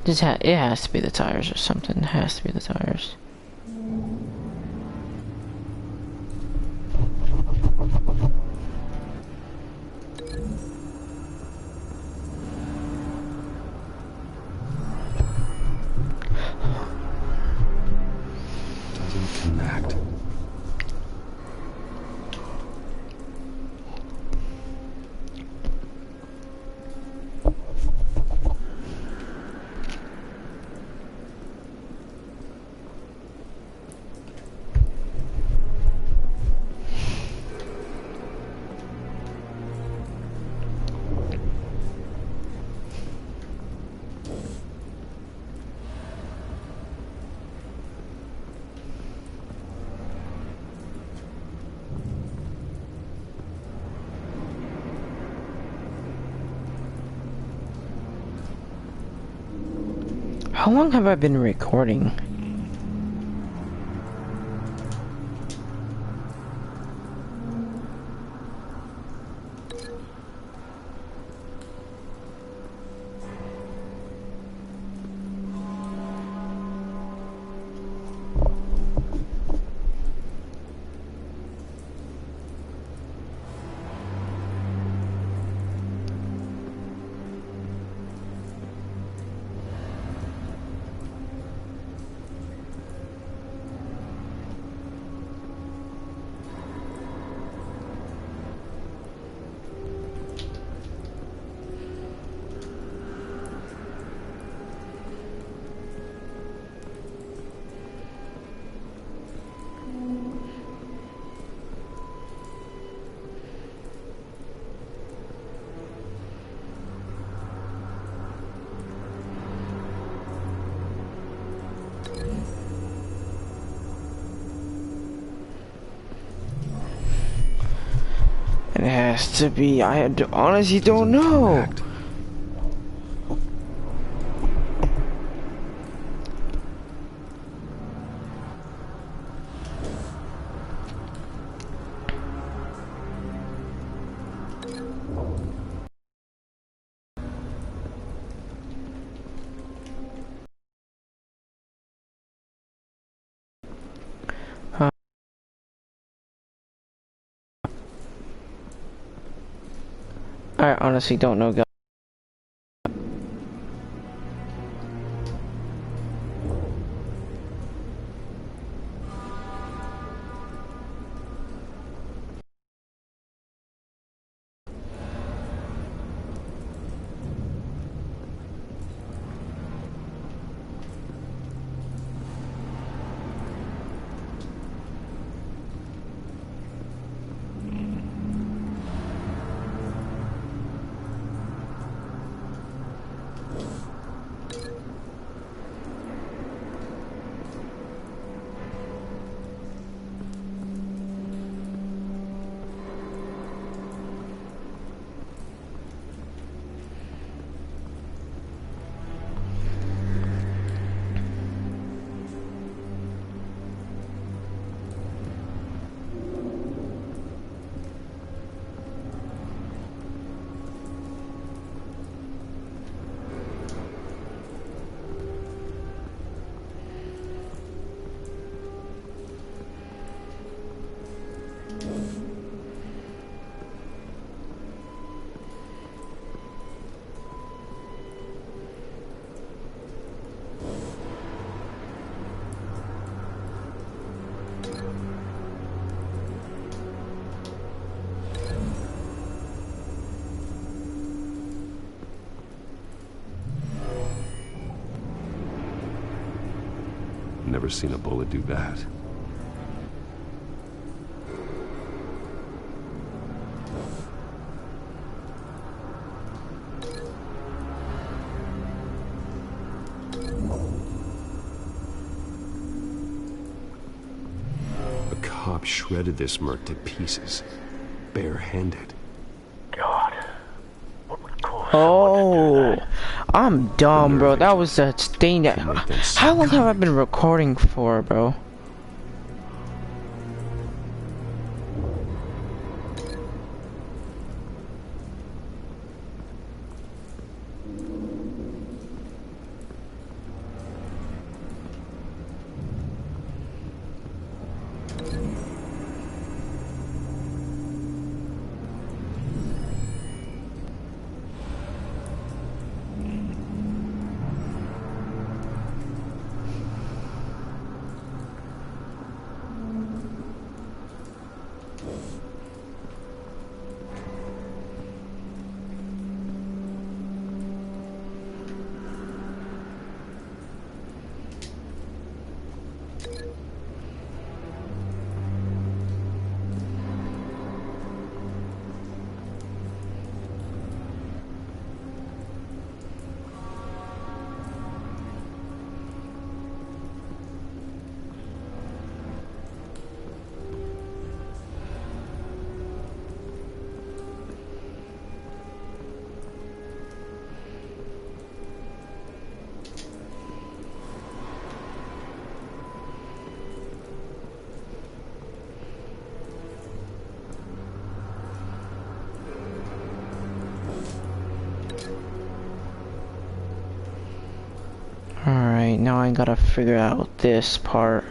It has to be the tires or something. It has to be the tires. Doesn't connect. How long have I been recording? It has to be. I honestly don't know. I honestly don't know, guys. Never seen a bullet do that. A cop shredded this merc to pieces, barehanded. God. What would cause Oh, I'm dumb, bro. That was the thing that. How long have I been recording for, bro? now I gotta figure out this part.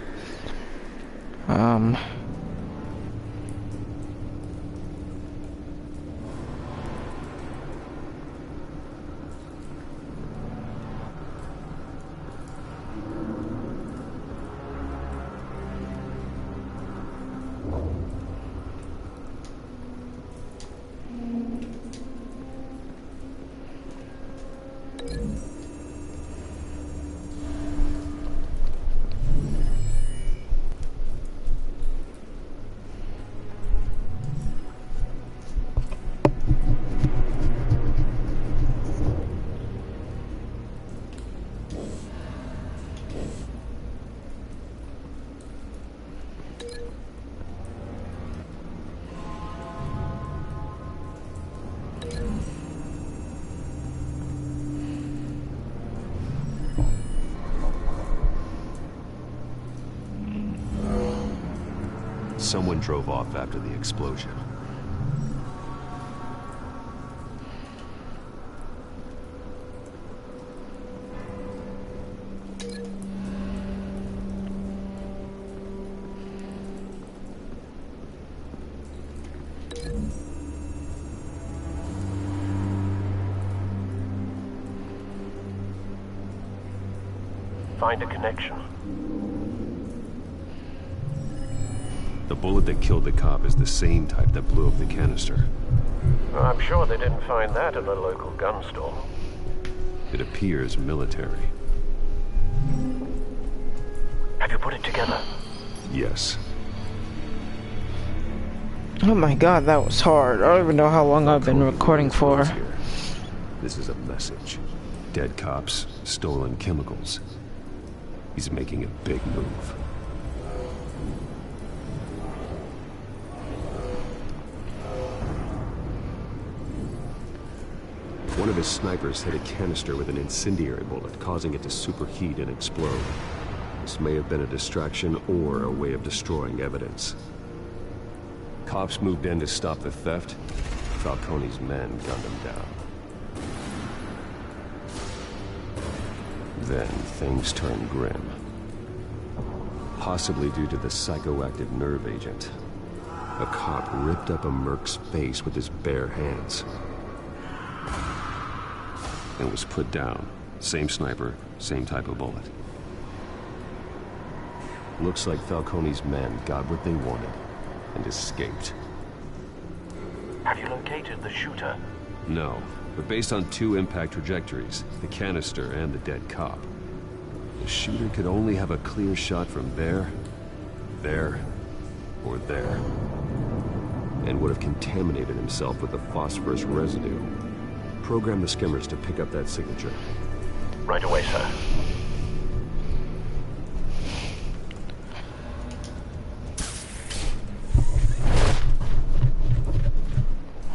Someone drove off after the explosion. Find a connection. The bullet that killed the cop is the same type that blew up the canister. Well, I'm sure they didn't find that in a local gun store. It appears military. Have you put it together? Yes. Oh my god, that was hard. I don't even know how long I've been recording for. This is a message. Dead cops, stolen chemicals. He's making a big move. One of his snipers hit a canister with an incendiary bullet, causing it to superheat and explode. This may have been a distraction or a way of destroying evidence. Cops moved in to stop the theft. Falcone's men gunned him down. Then things turned grim. Possibly due to the psychoactive nerve agent. A cop ripped up a merc's face with his bare hands. And was put down. Same sniper, same type of bullet. Looks like Falcone's men got what they wanted and escaped. Have you located the shooter? No, but based on two impact trajectories, the canister and the dead cop, the shooter could only have a clear shot from there, or there, and would have contaminated himself with the phosphorus residue. Program the skimmers to pick up that signature. Right away, sir.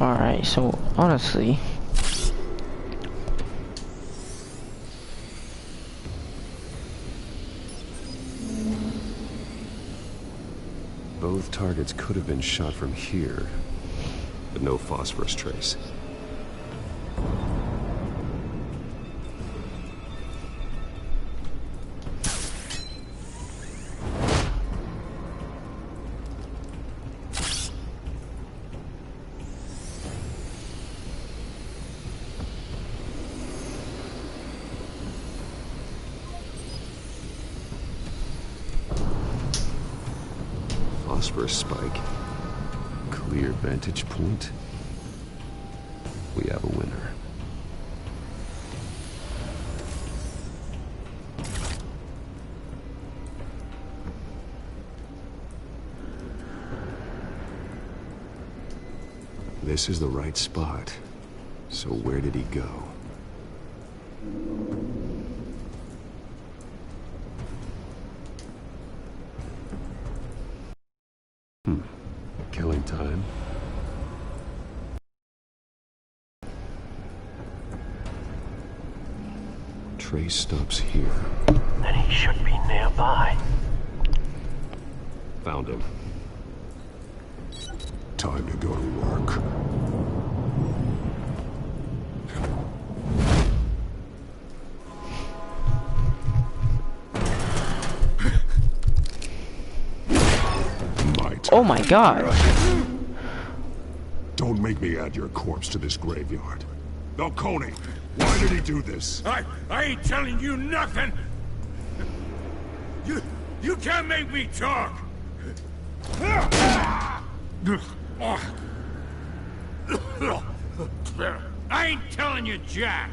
Alright, so honestly, both targets could have been shot from here, but no phosphorus trace. Phosphorus spike. Clear vantage point. We have a winner. This is the right spot. So where did he go? Killing time. Trace stops here. Then he should be nearby. Found him. Time to go to work. Oh my god. Don't make me add your corpse to this graveyard. Falcone, why did he do this? I ain't telling you nothing! You can't make me talk! I ain't telling you, Jack!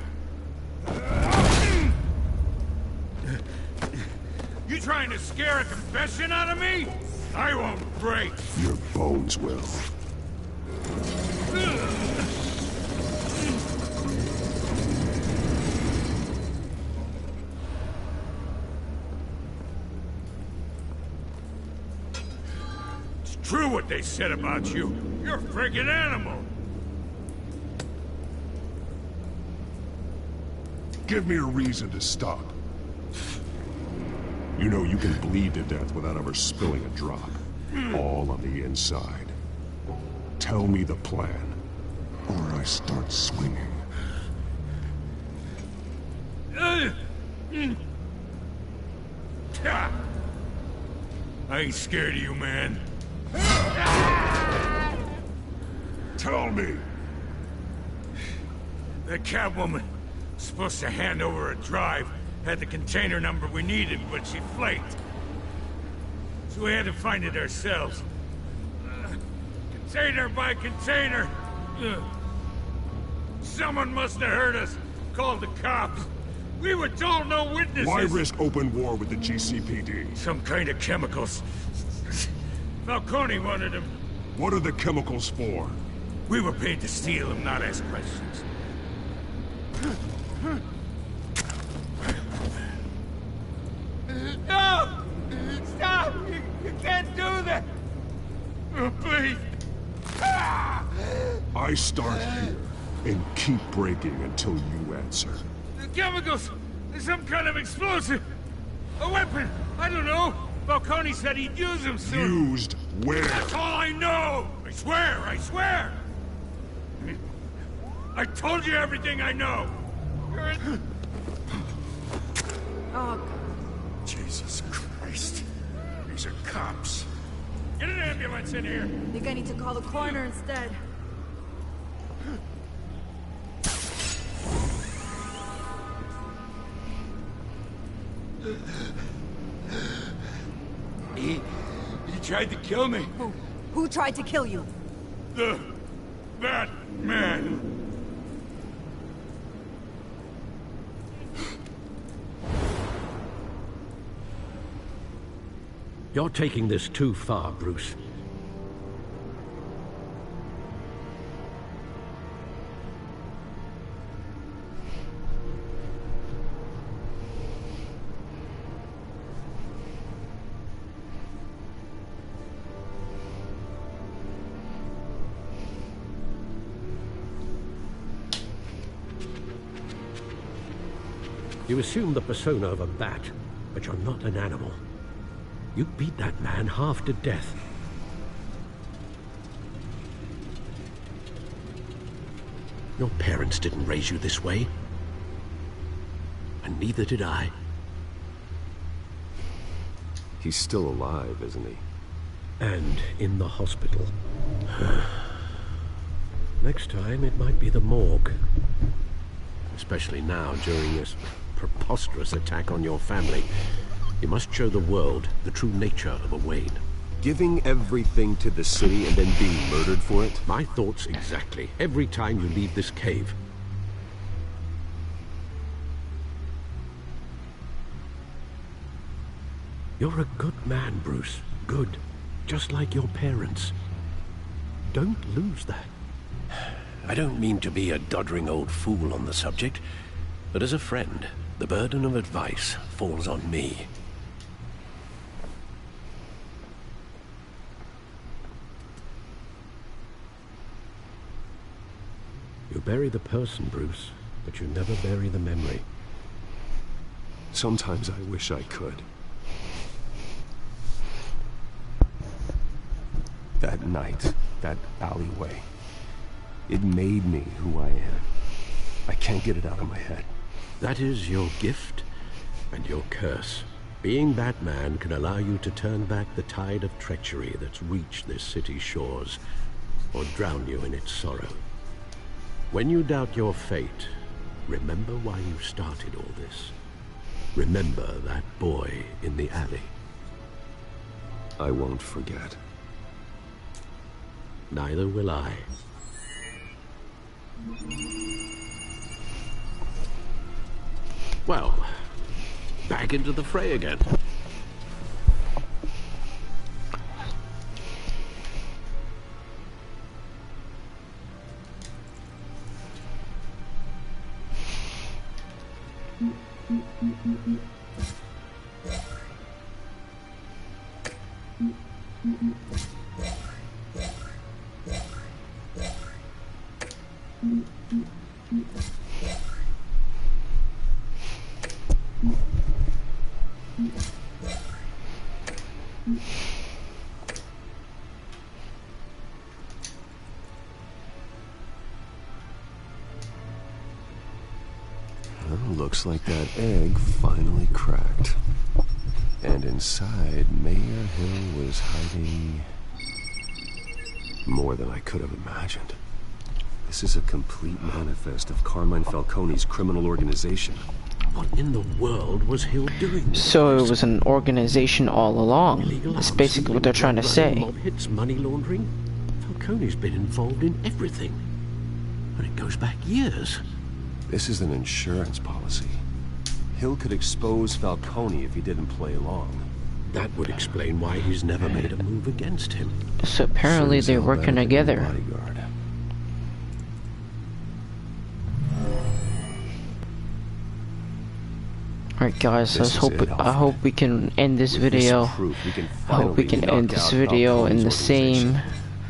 You trying to scare a confession out of me? I won't break! Your bones will. It's true what they said about you. You're a friggin' animal! Give me a reason to stop. You know you can bleed to death without ever spilling a drop. All on the inside. Tell me the plan, or I start swinging. I ain't scared of you, man. Tell me! The Catwoman supposed to hand over a drive, had the container number we needed, but she flaked. So we had to find it ourselves. Container by container. Someone must have heard us, called the cops. We were told no witnesses. Why risk open war with the GCPD? Some kind of chemicals. Falcone wanted them. What are the chemicals for? We were paid to steal them, not ask questions. No! Stop! You can't do that! Oh, please! I start here and keep breaking until you answer. The chemicals! There's some kind of explosive! A weapon! I don't know! Falcone said he'd use them soon! Used where? That's all I know! I swear! I swear! I told you everything I know! Oh, Jesus Christ. These are cops. Get an ambulance in here! I think I need to call the coroner instead. He tried to kill me. Who tried to kill you? That man. You're taking this too far, Bruce. You assume the persona of a bat, but you're not an animal. You beat that man half to death. Your parents didn't raise you this way. And neither did I. He's still alive, isn't he? And in the hospital. Next time, it might be the morgue. Especially now, during this preposterous attack on your family. You must show the world the true nature of a Wayne. Giving everything to the city and then being murdered for it? My thoughts exactly. Every time you leave this cave. You're a good man, Bruce. Good. Just like your parents. Don't lose that. I don't mean to be a doddering old fool on the subject, but as a friend, the burden of advice falls on me. You bury the person, Bruce, but you never bury the memory. Sometimes I wish I could. That night, that alleyway, it made me who I am. I can't get it out of my head. That is your gift and your curse. Being Batman can allow you to turn back the tide of treachery that's reached this city's shores, or drown you in its sorrow. When you doubt your fate, remember why you started all this. Remember that boy in the alley. I won't forget. Neither will I. Well, back into the fray again. Well, looks like that egg finally cracked. And inside, Mayor Hill was hiding more than I could have imagined. This is a complete manifest of Carmine Falcone's criminal organization. What in the world was Hill doing? So it was an organization all along. That's basically what they're trying to say. Mob hits, money laundering. Falcone's been involved in everything. And it goes back years. This is an insurance policy. Hill could expose Falcone if he didn't play along. That would explain why he's never made a move against him. So apparently they're working together. Alright guys, I hope we can end this video. I hope we can end this video in the same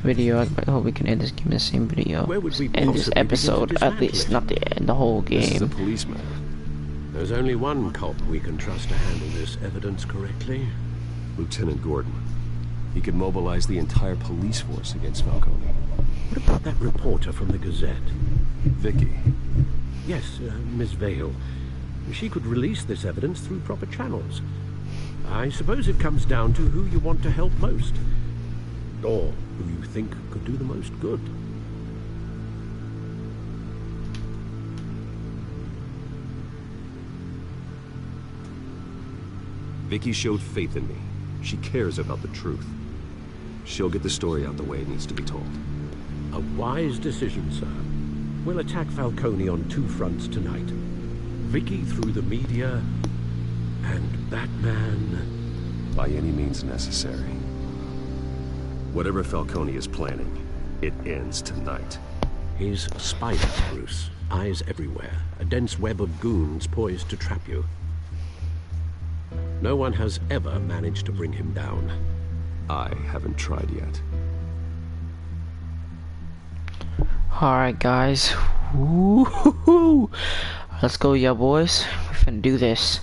video. I hope we can end this game in the same video. End this episode at least, not the whole game. This is a policeman. There's only one cop we can trust to handle this evidence correctly. Lieutenant Gordon. He could mobilize the entire police force against Falcone. What about that reporter from the Gazette? Vicky. Yes, Miss Vale. She could release this evidence through proper channels. I suppose it comes down to who you want to help most. Or who you think could do the most good. Vicky showed faith in me. She cares about the truth. She'll get the story out the way it needs to be told. A wise decision, sir. We'll attack Falcone on two fronts tonight. Vicky through the media, and Batman... by any means necessary. Whatever Falcone is planning, it ends tonight. He's a spider, Bruce. Eyes everywhere. A dense web of goons poised to trap you. No one has ever managed to bring him down. I haven't tried yet. Alright guys. Woo-hoo-hoo. Let's go, yeah boys. We're finna do this.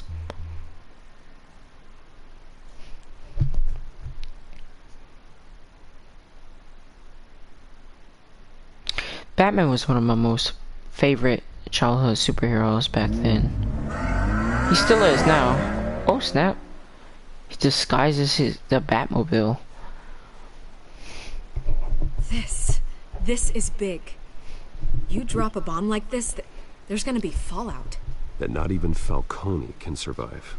Batman was one of my most favorite childhood superheroes back then. He still is now. Oh snap. He disguises the Batmobile. This is big. You drop a bomb like this, there's gonna be fallout. That not even Falcone can survive.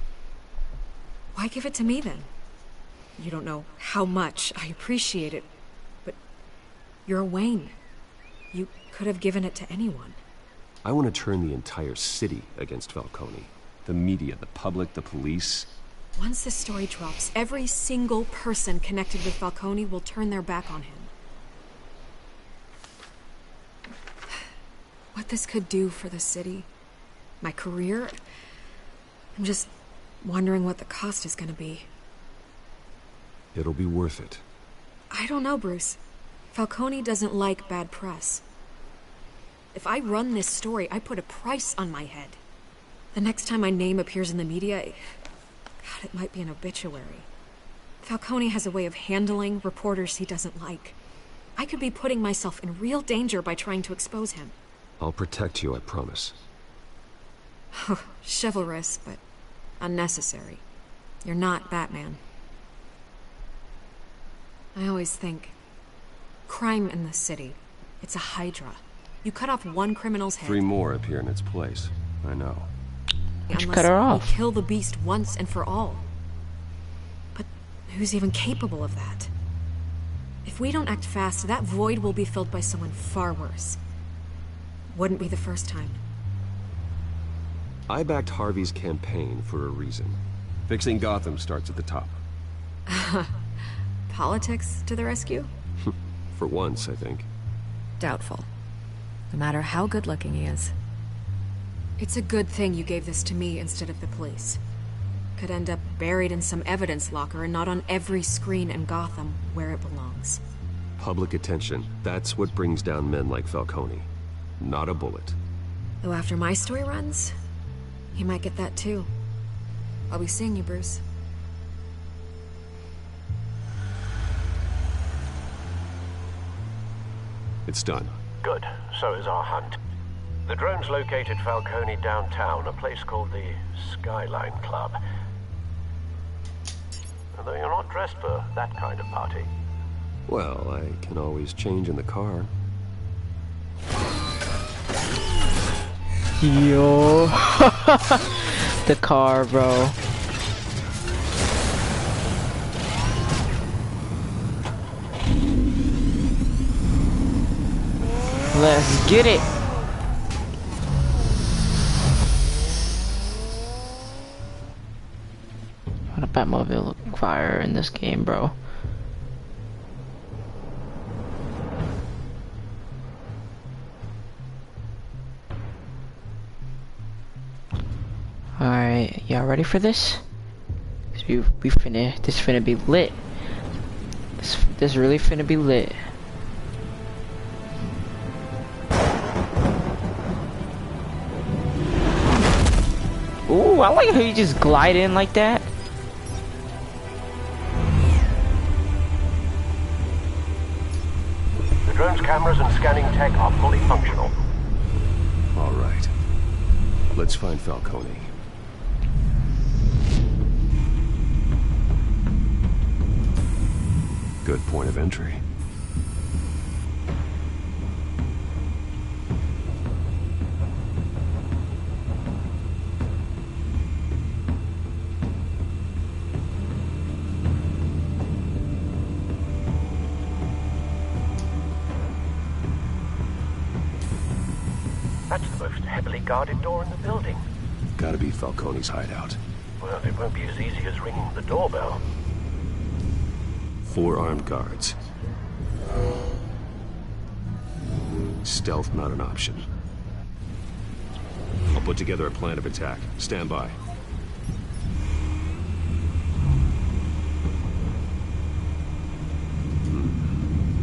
Why give it to me then? You don't know how much I appreciate it, but you're a Wayne. You could have given it to anyone. I want to turn the entire city against Falcone. The media, the public, the police. Once this story drops, every single person connected with Falcone will turn their back on him. What this could do for the city, my career, I'm just wondering what the cost is gonna be. It'll be worth it. I don't know, Bruce. Falcone doesn't like bad press. If I run this story, I put a price on my head. The next time my name appears in the media, God, it might be an obituary. Falcone has a way of handling reporters he doesn't like. I could be putting myself in real danger by trying to expose him. I'll protect you, I promise. Chivalrous, but unnecessary. You're not Batman. I always think, crime in the city, it's a hydra. You cut off one criminal's head. 3 more appear in its place. I know. Let's cut her off. We kill the beast once and for all. But who's even capable of that? If we don't act fast, that void will be filled by someone far worse. Wouldn't be the first time. I backed Harvey's campaign for a reason. Fixing Gotham starts at the top. Politics to the rescue? For once, I think. Doubtful. No matter how good-looking he is. It's a good thing you gave this to me instead of the police. Could end up buried in some evidence locker and not on every screen in Gotham where it belongs. Public attention. That's what brings down men like Falcone. Not a bullet. Though after my story runs, he might get that too. I'll be seeing you, Bruce. It's done. Good. So is our hunt. The drone's located Falcone downtown, a place called the Skyline Club. Although you're not dressed for that kind of party. Well, I can always change in the car. Yo. The car, bro. Let's get it. What a Batmobile look fire in this game, bro. Alright, y'all ready for this? We finna, this finna be lit. This really finna be lit. Ooh, I like how you just glide in like that. The drone's cameras and scanning tech are fully functional. All right. Let's find Falcone. Good point of entry. That's the most heavily guarded door in the building. Gotta be Falcone's hideout. Well, it won't be as easy as ringing the doorbell. 4 armed guards. Stealth not an option. I'll put together a plan of attack. Stand by.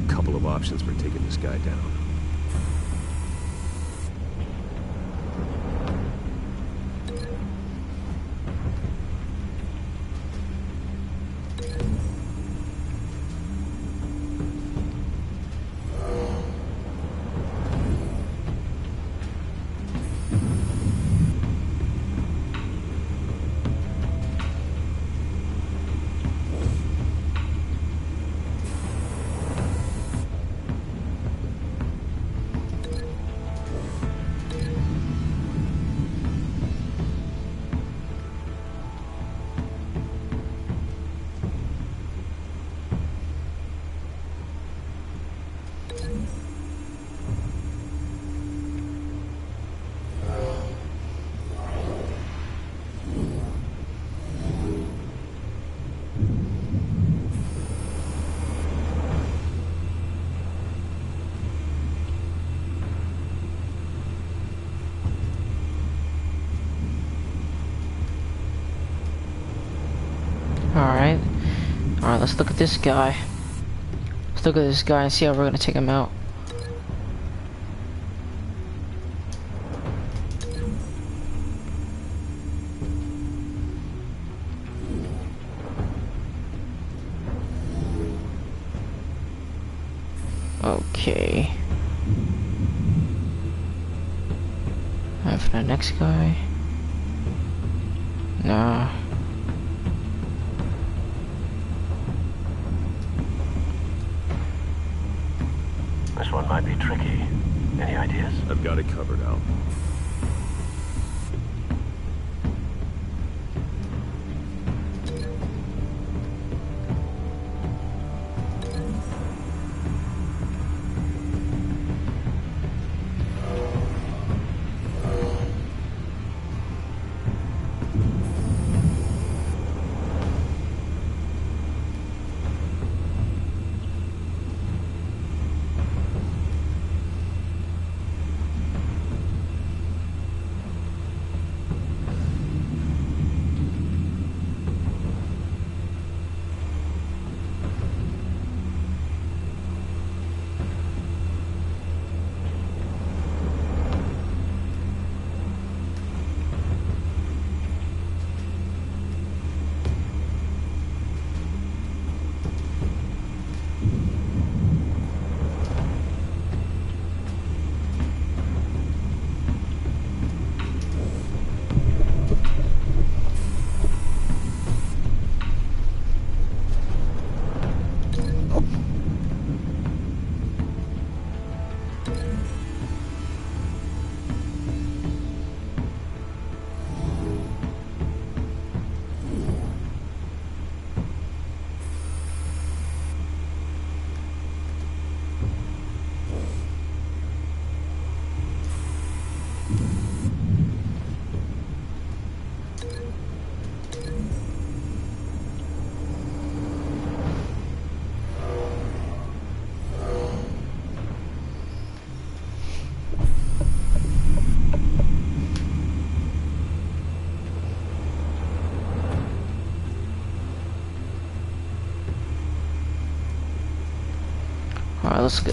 Couple of options for taking this guy down. Alright, let's look at this guy. Let's look at this guy and see how we're gonna take him out. Okay. And for the next guy. Nah. This one might be tricky. Any ideas? I've got it covered, Al.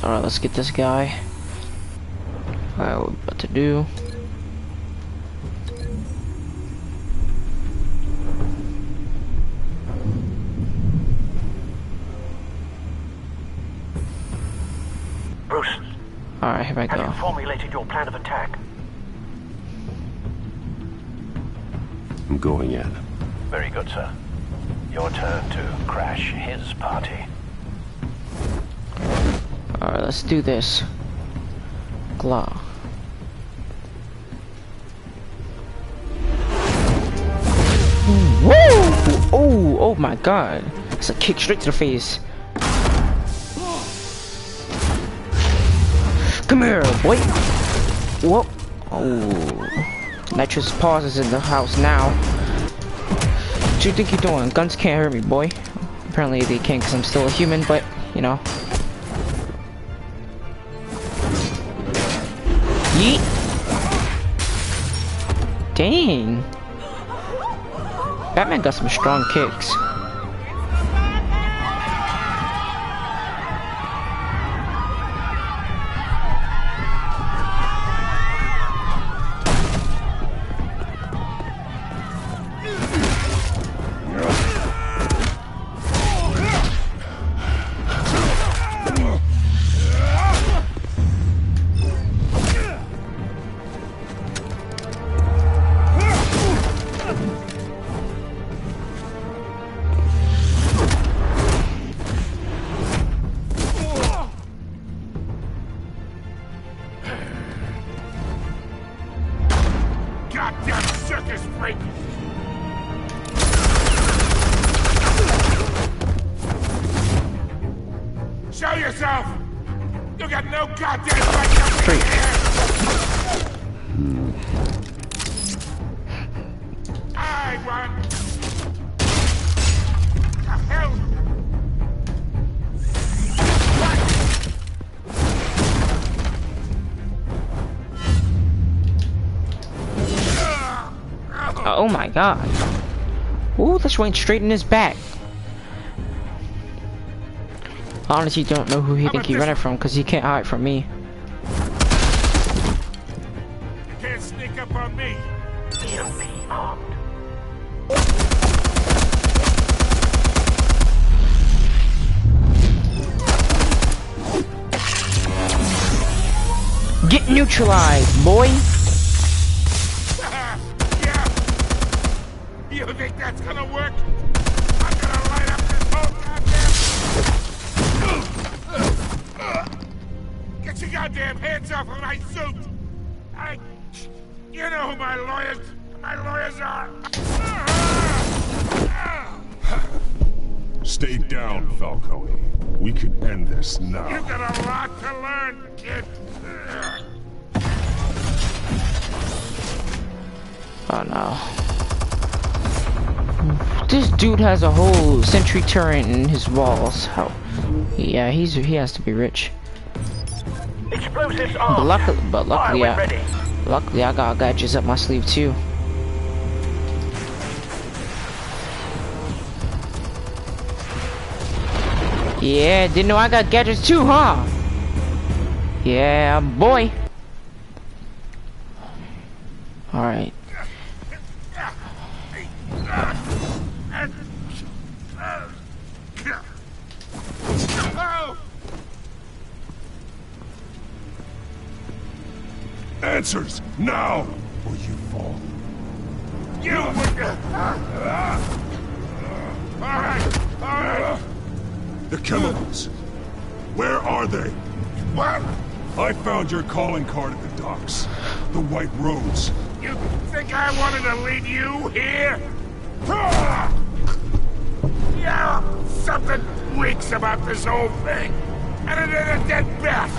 Alright, let's get this guy. Alright, what we're about to do. Bruce. Alright, here I Have go. you formulated your plan of attack? I'm going in. Very good, sir. Your turn to crash his party. Alright, let's do this. Claw. Woo! Oh my god. It's a kick straight to the face. Come here, boy. Whoop. Oh. Nitrous Paws is in the house now. What you think you're doing? Guns can't hurt me, boy. Apparently they can't because I'm still a human, but, you know. Yeet! Dang! Batman got some strong kicks. Show yourself! You got no goddamn right to be here! I won! The hell? Oh my god. Ooh, this went straight in his back. I honestly don't know who he think he running from, because he can't hide from me. You can't sneak up on me. EMP armed. Get neutralized, boy! Yeah. You think that's gonna work? I'm gonna light up this whole goddamn... off of my suit! You know who my lawyers are! Stay down, Falcone. We can end this now. You got a lot to learn, kid! Oh no. This dude has a whole sentry turret in his walls. How? Yeah, he has to be rich. Explosives But armed. luckily, Fire when ready. luckily I got gadgets up my sleeve too. Yeah, didn't know I got gadgets too, huh? Yeah, boy. All right. Answers now, or you fall. You would... Alright. The chemicals. Where are they? What? I found your calling card at the docks. The White Rose. You think I wanted to lead you here? Yeah, something reeks about this whole thing. And it ain't a dead bat.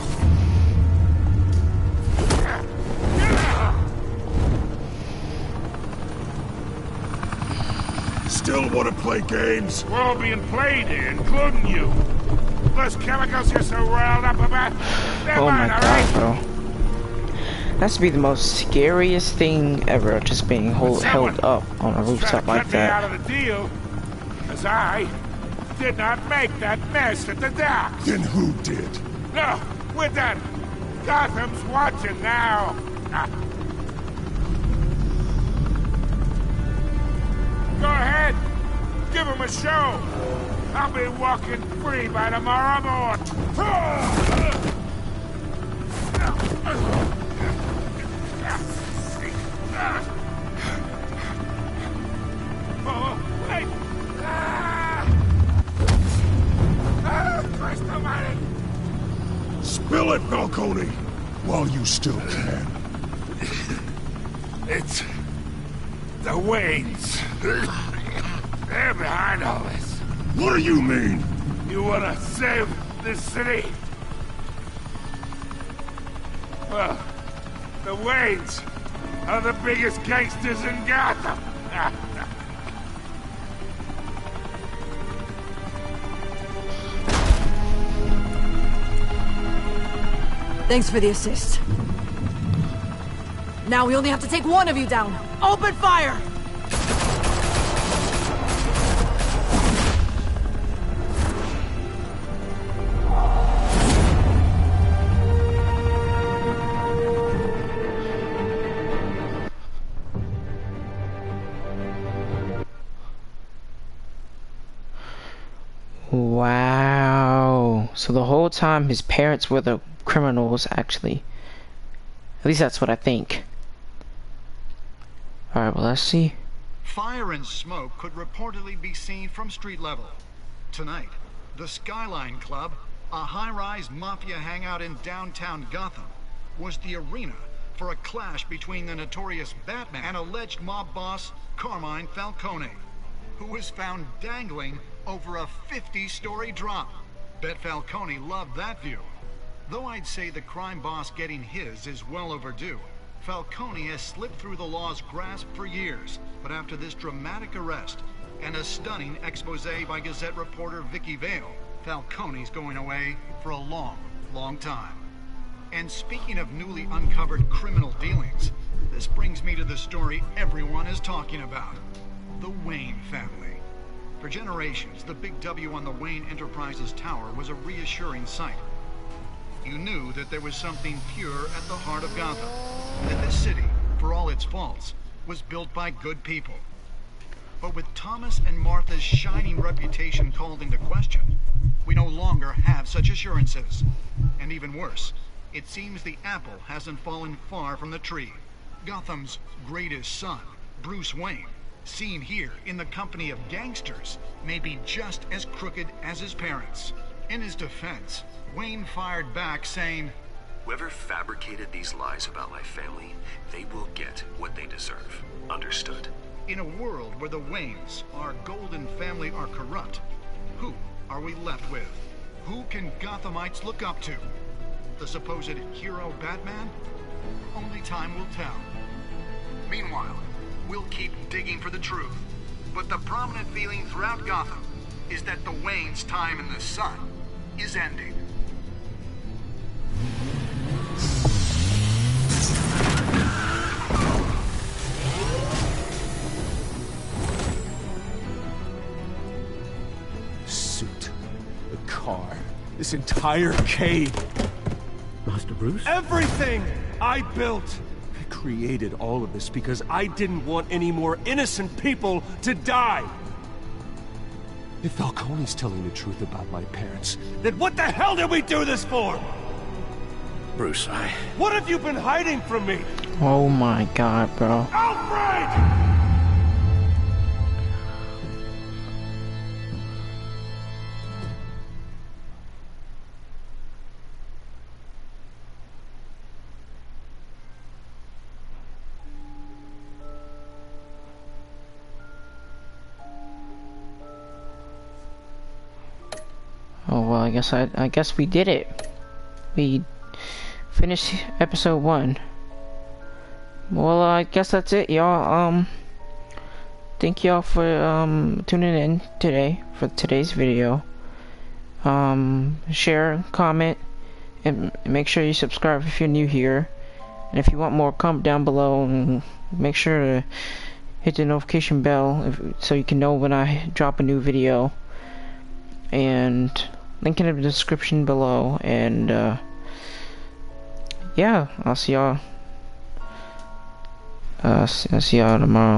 Still want to play games? We're all being played here, including you. Those chemicals you're so riled up about, they're Oh my mine, all god, right? bro. That's to be the most scariest thing ever, just being held up on a rooftop like Cut me out that. of the deal, because I did not make that mess at the docks. Then who did? No, we're done. Gotham's watching now. Go ahead. Give him a show. I'll be walking free by tomorrow morning. Oh, wait. Christ almighty. Spill it, Falcone, while you still can. It's the Waynes. They're behind all this. What do you mean? You wanna save this city? Well, the Waynes are the biggest gangsters in Gotham. Thanks for the assist. Now we only have to take one of you down. Open fire! Wow. So the whole time his parents were the criminals, actually. At least that's what I think. Alright, well, let's see. Fire and smoke could reportedly be seen from street level. Tonight, the Skyline Club, a high-rise mafia hangout in downtown Gotham, was the arena for a clash between the notorious Batman and alleged mob boss Carmine Falcone, who was found dangling over a 50-story drop. Bet Falcone loved that view. Though I'd say the crime boss getting his is well overdue, Falcone has slipped through the law's grasp for years, but after this dramatic arrest and a stunning expose by Gazette reporter Vicky Vale, Falcone's going away for a long, long time. And speaking of newly uncovered criminal dealings, this brings me to the story everyone is talking about. The Wayne family. For generations, the big W on the Wayne Enterprises tower was a reassuring sight. You knew that there was something pure at the heart of Gotham. That this city, for all its faults, was built by good people. But with Thomas and Martha's shining reputation called into question, we no longer have such assurances. And even worse, it seems the apple hasn't fallen far from the tree. Gotham's greatest son, Bruce Wayne, seen here in the company of gangsters, may be just as crooked as his parents. In his defense, Wayne fired back saying, Whoever fabricated these lies about my family, they will get what they deserve. Understood? In a world where the Waynes, our golden family, are corrupt, who are we left with? Who can Gothamites look up to? The supposed hero Batman? Only time will tell. Meanwhile, we'll keep digging for the truth. But the prominent feeling throughout Gotham is that the Waynes' time in the sun is ending. Suit, the car, this entire cave. Master Bruce? Everything I built! I created all of this because I didn't want any more innocent people to die! If Falcone's telling the truth about my parents, then what the hell did we do this for? Bruce, What have you been hiding from me? Oh my god, bro. Alfred! Oh well, I guess we did it. We finished episode 1. Well, I guess that's it, y'all. Thank y'all for tuning in today for today's video. Share, comment, and make sure you subscribe if you're new here. And if you want more, comment down below and make sure to hit the notification bell so you can know when I drop a new video. And link in the description below. And yeah, I'll see y'all tomorrow.